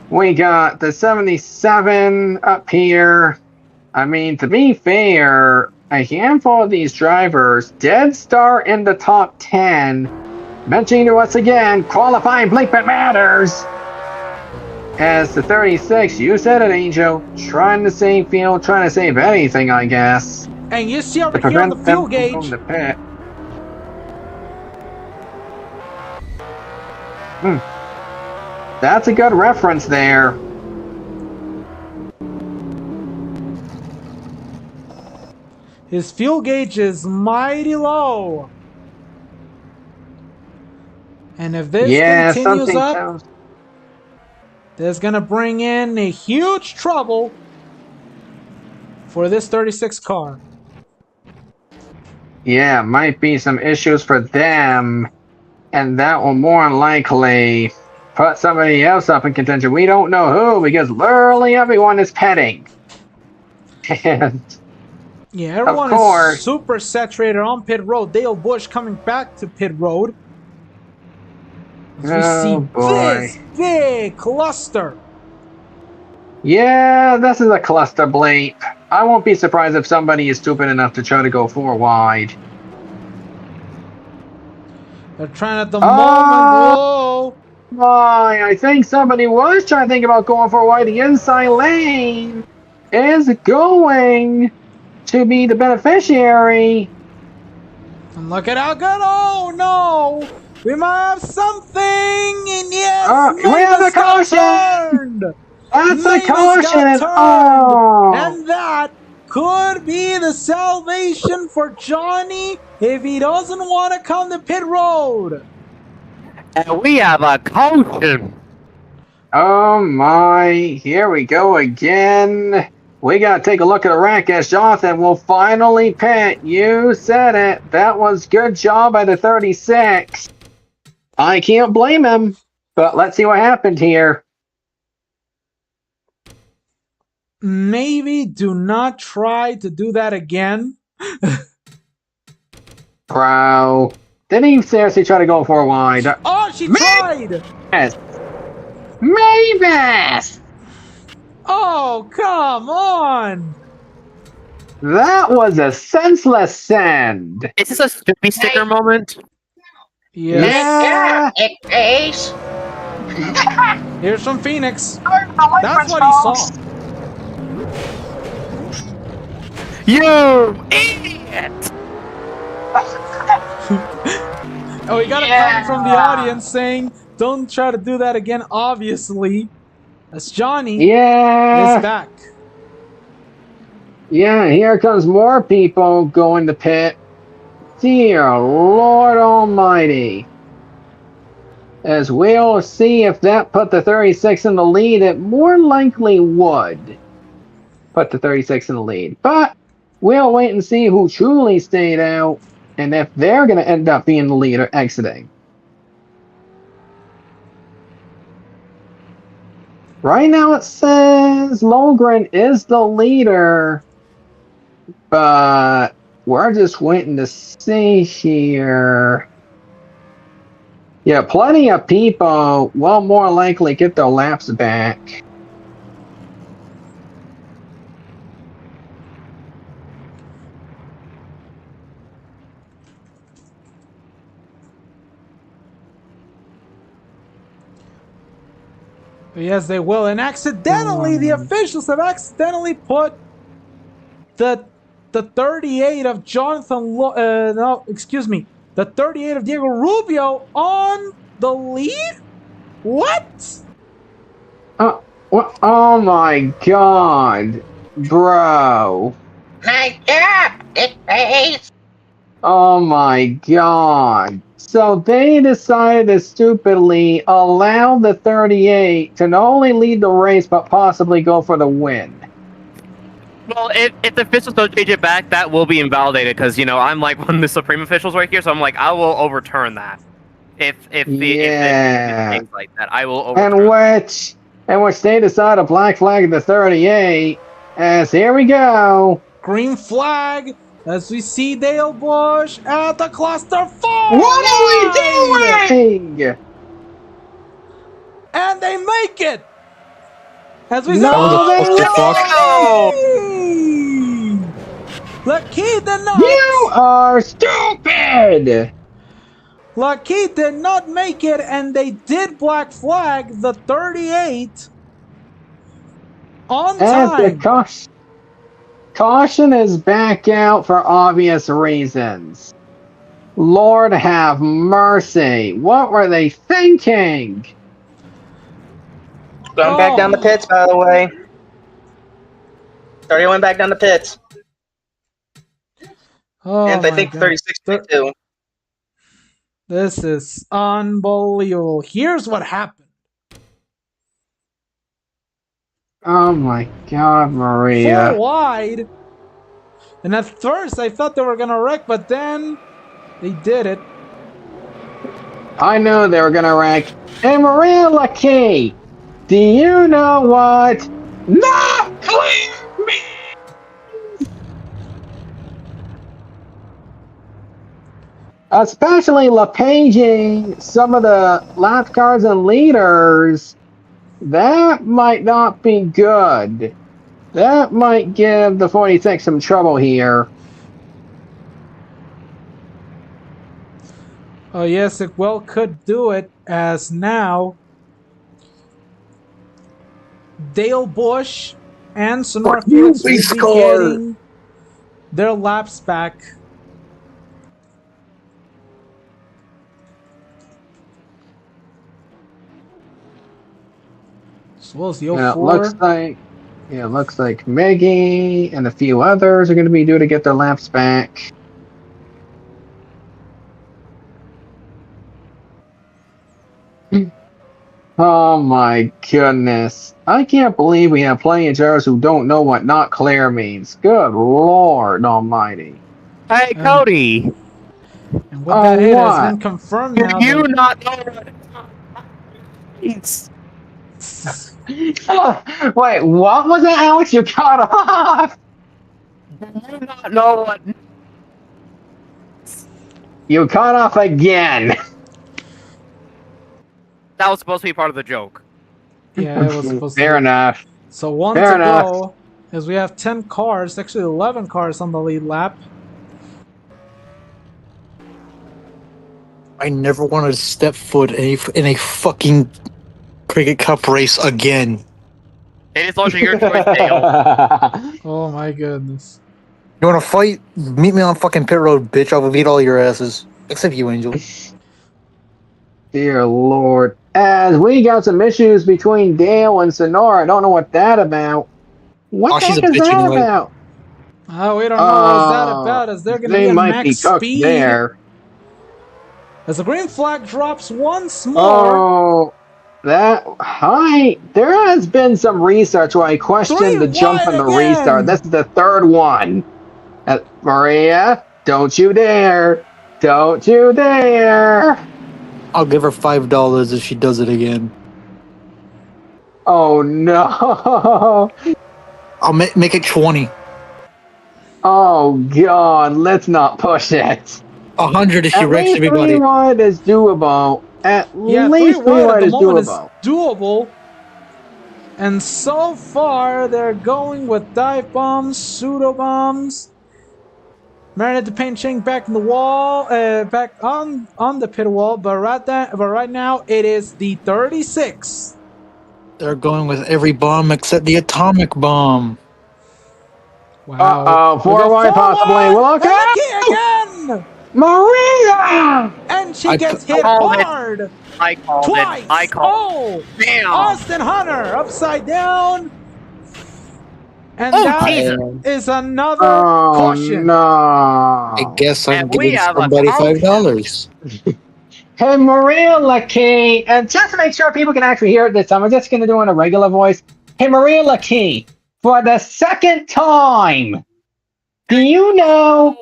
we got the 77 up here. I mean, to be fair, a handful of these drivers did start in the top 10. Mentioning to us again, qualifying bleep it matters. As the 36, you said it, Angel. Trying to save fuel, trying to save anything, I guess. And you see over here on the fuel gauge. The pit. That's a good reference there. His fuel gauge is mighty low. And if this continues up, that's going to bring in a huge trouble for this 36 car. Yeah, might be some issues for them. And that will more than likely put somebody else up in contention. We don't know who because literally everyone is petting. And yeah, everyone is super saturated on pit road. Dale Bush coming back to pit road. As we see this big cluster. Yeah, this is a cluster bleep. I won't be surprised if somebody is stupid enough to try to go 4 wide. They're trying at the moment. Oh! My, I think somebody was trying to think about going 4 wide. The inside lane is going to be the beneficiary. And look at how good. Oh no! We might have something! And yes! We have a caution! That's a caution! Oh! And that could be the salvation for Johnny if he doesn't want to come to pit road. And we have a caution! Oh my, here we go again. We gotta take a look at the rack as Jonathan will finally pit. You said it. That was good job by the 36. I can't blame him, but let's see what happened here. Maybe do not try to do that again. Bro. Didn't he seriously try to go for a wide? Oh, she tried! Yes. Mavis! Oh, come on! That was a senseless send. Is this a Snoopy sticker moment? Yes. Yeah. Here's from Phoenix. That's what he saw. You idiot! Oh, we got a comment from the audience saying, don't try to do that again, obviously. As Johnny Yeah. is back. Yeah, here comes more people going to pit. Dear Lord Almighty. As we'll see if that put the 36 in the lead, it more likely would put the 36 in the lead. But we'll wait and see who truly stayed out and if they're going to end up being the leader exiting. Right now it says Logren is the leader, but we're just waiting to see here. Yeah, plenty of people will more likely get their laps back. Yes, they will. And accidentally, the officials have accidentally put the 38 of the 38 of Diego Rubio on the lead? What? Oh my god, bro. Oh my god. So they decided to stupidly allow the 38 to not only lead the race, but possibly go for the win. Well, if the officials don't change it back, that will be invalidated, because, you know, I'm like one of the supreme officials right here, so I'm like, I will overturn that. If things like that, I will overturn And which they decide to black flag the 38, as here we go. Green flag as we see Dale Busch at the cluster 4. What are we doing? And they make it. As we Lucky did not. You are stupid. Lucky did not make it, and they did black flag the 38 on time. The caution is back out for obvious reasons. Lord have mercy. What were they thinking? Going back down the pits, by the way. Already went back down the pits. And I think 36.2. This is unbelievable. Here's what happened. Oh my god, Maria. 4 wide. And at first I thought they were gonna wreck, but then they did it. I knew they were gonna wreck. And Maria Lucky, do you know what? Not clear means? Especially LePaging some of the lap cars and leaders, that might not be good. That might give the 46 some trouble here. Oh yes, it well could do it, as now Dale Busch and Sonora Felix will be getting their laps back. As well as the 04. It looks like Maggie and a few others are going to be due to get their laps back. Oh my goodness. I can't believe we have plenty of drivers who don't know what not clear means. Good Lord Almighty. Hey, Cody! And what that hit has been confirmed Do now. you not know what it means? Wait, what was that, Alex? You cut off! Do you not know what... You cut off again. That was supposed to be part of the joke. Yeah, it was supposed to Fair be. enough. So one Fair to enough. go, as we have 10 cars, actually 11 cars on the lead lap. I never wanted to step foot in a fucking cricket cup race again. It is also your choice, Dale. Oh my goodness. You want to fight? Meet me on fucking pit road, bitch. I'll beat all your asses. Except you, Angel. Dear Lord. As we got some issues between Dale and Sonora. I don't know what that about. What Oh, the she's heck a is bitch that anyway. about? Oh, we don't know what's that about, as they're going to be They at might max be cooked speed. there. As the green flag drops once more. Oh, there has been some research where I questioned the Three jump wide and the again! restart. This is the third one. Maria, don't you dare. Don't you dare. I'll give her $5 if she does it again. Oh, no. I'll make it 20. Oh, God. Let's not push it. 100 if she At wrecks least everybody. 3 wide is doable. At Yeah, least 3 wide wide at the is moment doable. is doable. And so far, they're going with dive bombs, pseudo bombs. Marinette the paint chain back in the wall, back on the pit wall. But right now, it is the 36. They're going with every bomb except the atomic bomb. Wow. Uh-oh, 4 wide possibly. Well, okay. And the key again! Maria! And she I gets pu- hit called it. hard! I called Twice! it. I called Oh! Damn! Austin Hunter upside down! And Oh, that Jesus. is another Oh, caution. no. I guess I'm And we giving have a somebody caution. $5. Hey, Maria LaKey, and just to make sure people can actually hear it this time, I'm just going to do it in a regular voice. Hey, Maria LaKey, for the second time, do you know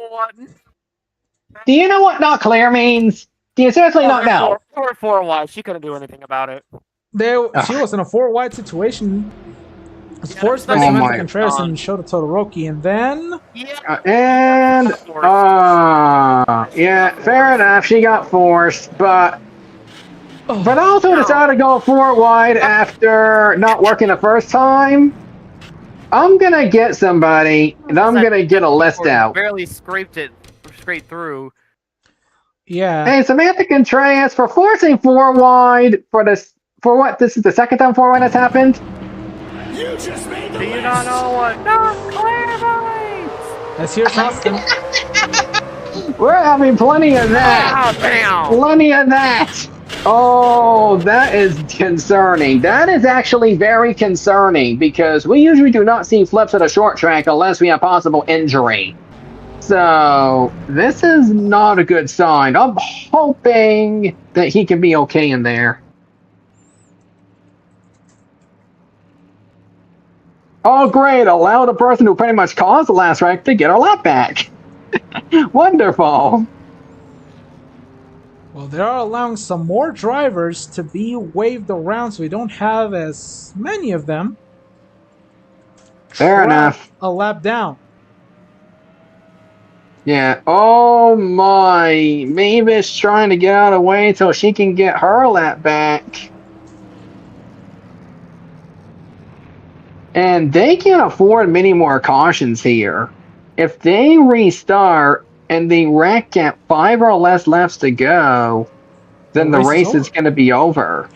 what not clear means? Do you seriously not know? Four wide. She couldn't do anything about it. She was in a 4 wide situation. It's Yeah, forced by oh Samantha my Contreras God. and Shota Todoroki, and then Yeah. Yeah, fair enough, she got forced, but also decided to go 4 wide after not working the first time. I'm gonna get somebody, and I'm gonna get a list out. Barely scraped through. yeah, Hey, Samantha Contreras, for forcing 4 wide for what? This is the second time 4 wide has happened? You just made the Do you list. not know what non-clarifies? as here's Austin. We're having plenty of that. Oh, damn! Plenty of that. Oh, that is concerning. That is actually very concerning because we usually do not see flips at a short track unless we have possible injury. So this is not a good sign. I'm hoping that he can be okay in there. Oh, great. Allow the person who pretty much caused the last wreck to get our lap back. Wonderful. Well, they are allowing some more drivers to be waved around, so we don't have as many of them. Fair enough. A lap down. Yeah. Oh my. Mavis trying to get out of the way so she can get her lap back. And they can't afford many more cautions here. If they restart and the wreck at 5 or less laps to go, then the race is going to be over.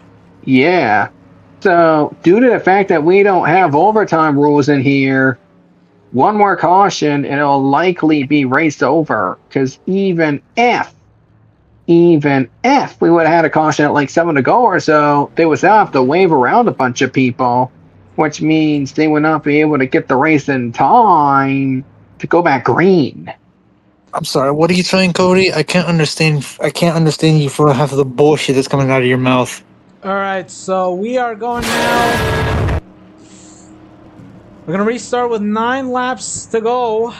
Yeah. So, due to the fact that we don't have overtime rules in here, one more caution and it'll likely be raced over. Because even if we would have had a caution at like 7 to go or so, they would still have to wave around a bunch of people, which means they would not be able to get the race in time to go back green. I'm sorry, what are you saying, Cody? I can't understand you for half of the bullshit that's coming out of your mouth. Alright, so we are going now. We're going to restart with 9 laps to go.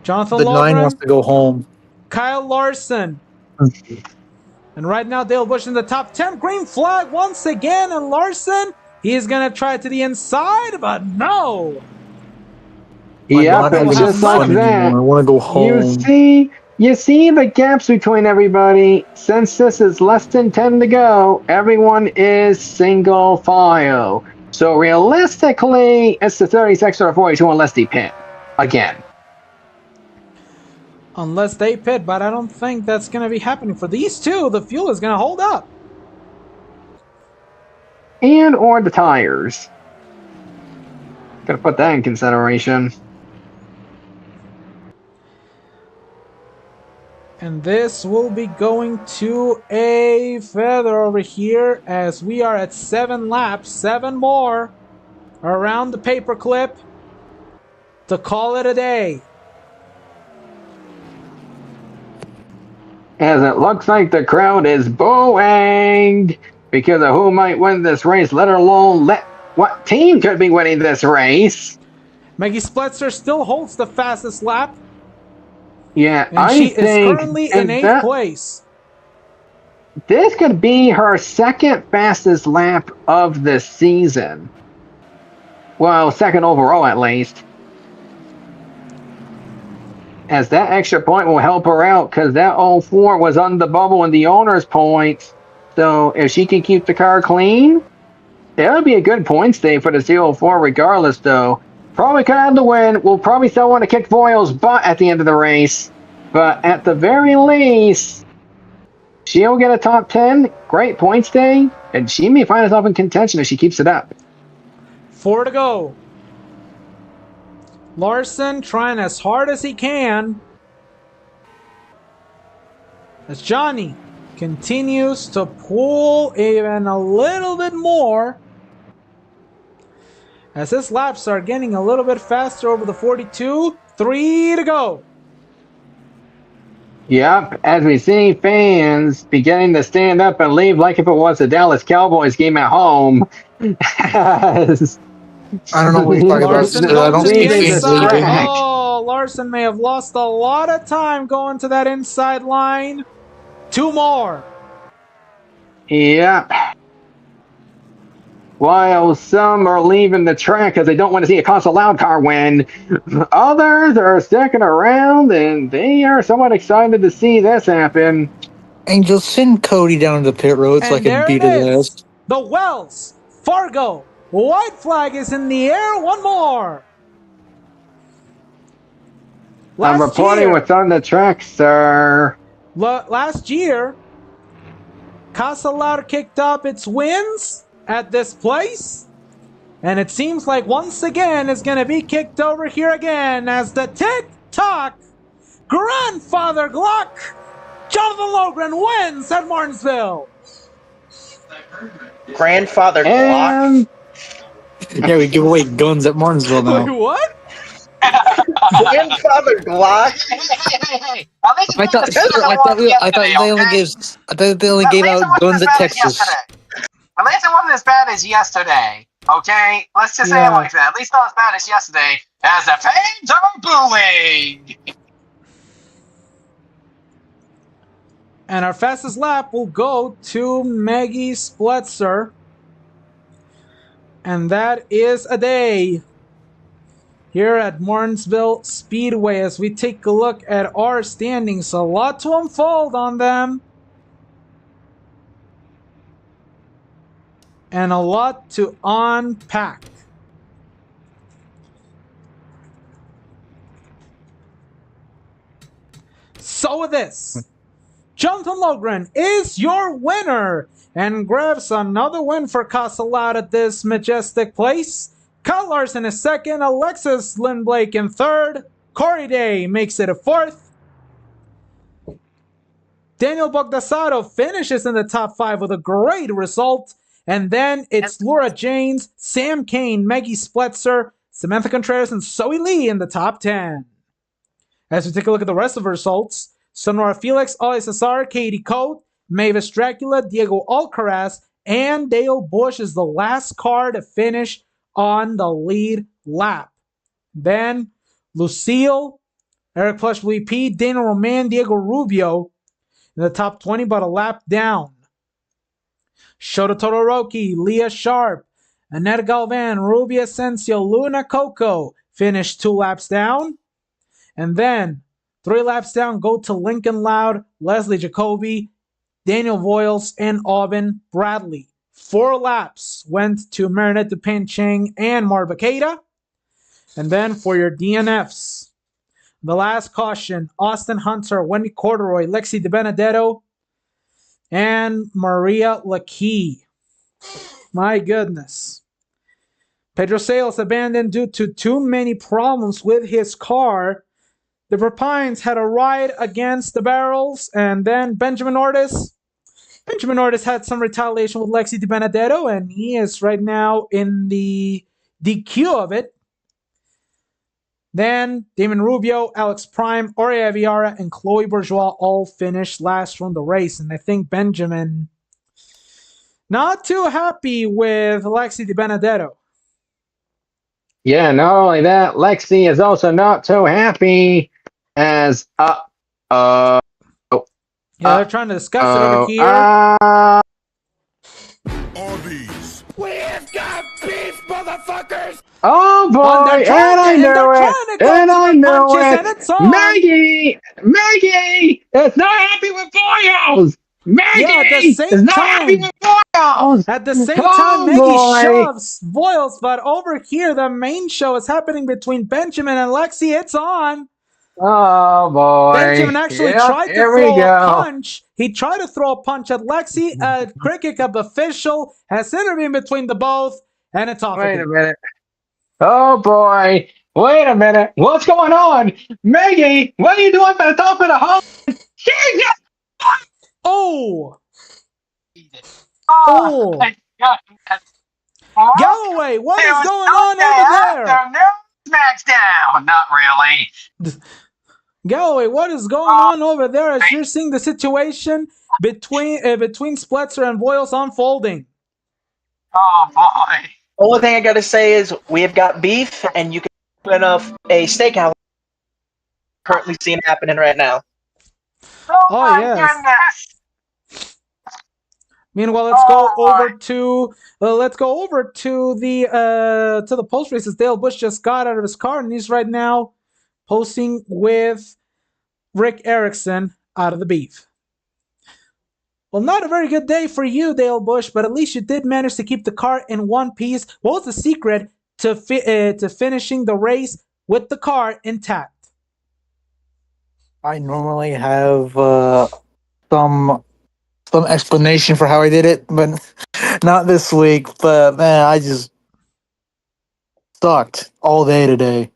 Jonathan The 9 Logren, wants to go home. Kyle Larson. And right now, Dale Busch in the top 10. Green flag once again, and Larson, he is going to try to the inside, but no. My Yep, God, and having just like fun that, anymore. I want to go home. you see the gaps between everybody. Since this is less than 10 to go, everyone is single file. So realistically, it's the 36 or 42 unless they pit again. Unless they pit, but I don't think that's going to be happening. For these two, the fuel is going to hold up. And or the tires. Gotta put that in consideration. And this will be going to a feather over here as we are at 7 laps, 7 more around the paperclip to call it a day. As it looks like the crowd is booing because of who might win this race, let alone what team could be winning this race. Maggie Splitzer still holds the fastest lap, Yeah, and she is currently in 8th place. This could be her second fastest lap of the season. Well, second overall at least. As that extra point will help her out because that 04 was on the bubble in the owner's points. So if she can keep the car clean, that would be a good points day for the 04 regardless though. Probably could have the win. We'll probably still want to kick Voil's butt at the end of the race. But at the very least, she'll get a top 10. Great points day. And she may find herself in contention if she keeps it up. 4 to go. Larson trying as hard as he can. As Johnny continues to pull even a little bit more. As his laps are getting a little bit faster over the 42. 3 to go. Yep, as we see fans beginning to stand up and leave like if it was a Dallas Cowboys game at home. I don't know what you're talking about. Larson I don't goes to see the fans inside. leaving. Oh, Larson may have lost a lot of time going to that inside line. 2 more. Yep. While some are leaving the track because they don't want to see a Casa Loud car win, others are sticking around and they are somewhat excited to see this happen. Angel, send Cody down to the pit road so I And can there beat it his is. ass. The Wells Fargo white flag is in the air. 1 more. I'm reporting what's on the track, sir. Last year, Casa Loud kicked up its wins at this place. And it seems like once again it's going to be kicked over here again as the tick-tock grandfather Glock Jonathan Logren wins at Martinsville. Grandfather Glock. Yeah, we give away guns at Martinsville now. Wait, what? Grandfather Glock. Hey. I thought they only gave out guns at Texas. At least it wasn't as bad as yesterday. Okay? Let's just say it like that. At least not as bad as yesterday, as the fans are booing. And our fastest lap will go to Maggie Splitzer. And that is a day here at Martinsville Speedway as we take a look at our standings. A lot to unfold on them. And a lot to unpack. So with this, Jonathan Logren is your winner and grabs another win for Casa Loud at this majestic place. Kyle Larson is second, Alexis Lindblake in third, Corey Day makes it a fourth. Daniel Bogdasato finishes in the top 5 with a great result. And then it's Laura Janes, Sam Kane, Maggie Splitzer, Samantha Contreras, and Zoe Lee in the top 10. As we take a look at the rest of the results, Sonora Felix, Ali Cesar, Katie Coate, Mavis Dracula, Diego Alcaraz, and Dale Bush is the last car to finish on the lead lap. Then Lucille, Eric Plush, VP, Dana Roman, Diego Rubio in the top 20, but a lap down. Shota Todoroki, Leah Sharp, Annette Galvan, Ruby Asensio, Luna Coco, finished 2 laps down. And then 3 laps down go to Lincoln Loud, Leslie Jacoby, Daniel Voiles, and Aubin Bradley. 4 laps went to Marinette Dupin Cheng and Marbacada. And then for your DNFs, the last caution, Austin Hunter, Wendy Corduroy, Lexi DiBenedetto, and Maria Lakey. My goodness. Pedro Sales abandoned due to too many problems with his car. The Verpines had a ride against the barrels, and then Benjamin Ortiz had some retaliation with Lexi DiBenedetto, and he is right now in the DQ of it. Then Damon Rubio, Alex Prime, Aurea Viara, and Chloe Bourgeois all finished last from the race, and I think Benjamin not too happy with Lexi DiBenedetto. Yeah, not only that, Lexi is also not too happy as Yeah, they're trying to discuss it over here. Arby's. We have got beef, motherfuckers! Oh boy, and I know it, and I know it. Maggie is not happy with Boyos. Maggie is not happy with Boyos. At the same time, Maggie shoves Voiles, but over here, the main show is happening between Benjamin and Lexi. It's on. Oh boy! Benjamin actually tried to throw a punch. He tried to throw a punch at Lexi. A Cricket Cup official has intervened between the both, and it's off. Wait a minute. Oh boy! Wait a minute. What's going on, Maggie? What are you doing at the top of the hall? Oh! Oh! Galloway, what is going on over there? SmackDown. Not really. Galloway, what is going on over there as you're seeing the situation between Spletzer and Voiles unfolding? Oh boy! Only thing I gotta say is we have got beef, and you can open up a steakhouse. Currently seeing happening right now. Oh yes. Goodness. Meanwhile, let's go over to the post races. Dale Busch just got out of his car and he's right now posting with Rick Erickson out of the beef. Well, not a very good day for you, Dale Busch, but at least you did manage to keep the car in one piece. What was the secret to finishing the race with the car intact? I normally have some explanation for how I did it, but not this week. But man, I just sucked all day today.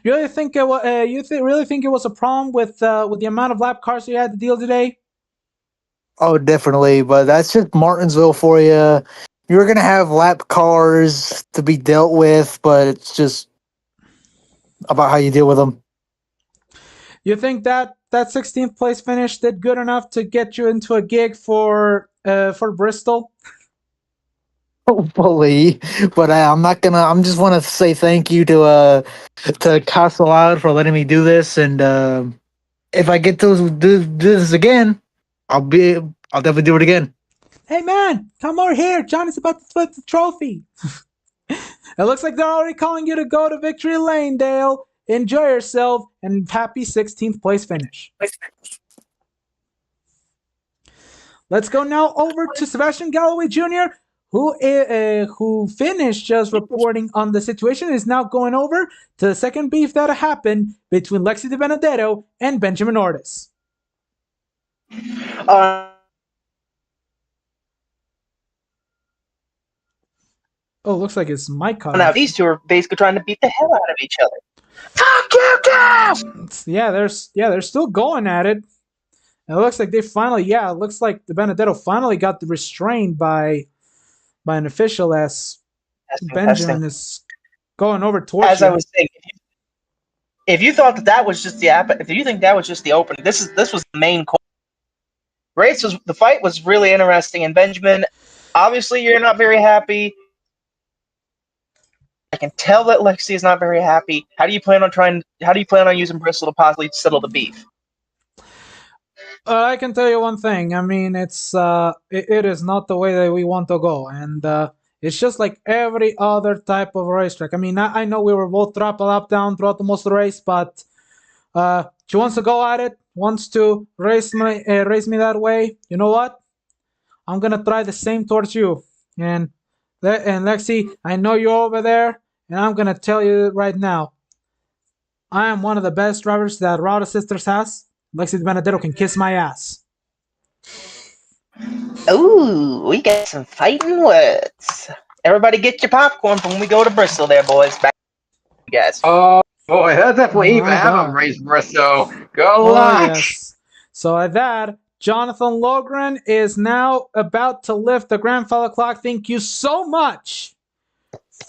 You really think it was? Really think it was a problem with the amount of lap cars you had to deal today? Oh, definitely. But that's just Martinsville for you. You're gonna have lap cars to be dealt with, but it's just about how you deal with them. You think that 16th place finish did good enough to get you into a gig for Bristol? Hopefully, but I'm not gonna. I'm just want to say thank you to Casa Loud for letting me do this, and if I get to do this again, I'll definitely do it again. Hey man, come over here. Johnny's about to flip the trophy. It looks like they're already calling you to go to Victory Lane, Dale. Enjoy yourself and happy 16th place finish. Let's go now over to Sebastian Galloway Jr., who finished just reporting on the situation, is now going over to the second beef that happened between Lexi DiBenedetto and Benjamin Ortiz. Oh, looks like it's mic cut. Now these two are basically trying to beat the hell out of each other. Yeah, they're still going at it. And it looks like they finally, it looks like DiBenedetto finally got restrained by an official as Benjamin is going over towards As you. I was saying, if you thought that was just if you think that was just the opening, this was the main course. The fight was really interesting, and Benjamin, obviously you're not very happy. I can tell that Lexi is not very happy. How do you plan on using Bristol to possibly settle the beef? I can tell you one thing. I mean, it is not the way that we want to go, and It's just like every other type of racetrack. I mean, I know we were both throttle up down throughout the most of the race, but she wants to go at it, wants to race me that way. You know what? I'm gonna try the same towards you. And Lexi, I know you're over there, and I'm gonna tell you right now, I am one of the best drivers that Rada Sisters has. Lexi Benedetto can kiss my ass. Ooh, we got some fighting words. Everybody get your popcorn when we go to Bristol there, boys. Back to you guys. Oh boy, that's definitely even My have a God. race, Bristow. Good Oh, luck. yes. So at that, Jonathan Logren is now about to lift the grandfather clock. Thank you so much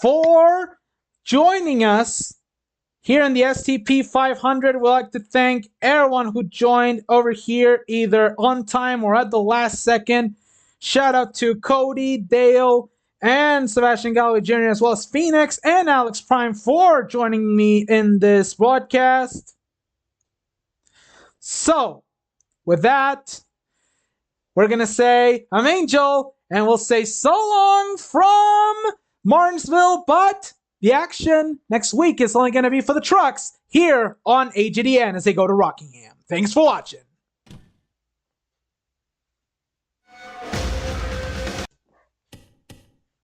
for joining us here in the STP 500. We'd like to thank everyone who joined over here, either on time or at the last second. Shout out to Cody, Dale, and Sebastian Galloway Jr., as well as Phoenix and Alex Prime for joining me in this broadcast. So, with that, we're going to say, I'm Angel, and we'll say so long from Martinsville, but the action next week is only going to be for the trucks here on AGDN as they go to Rockingham. Thanks for watching.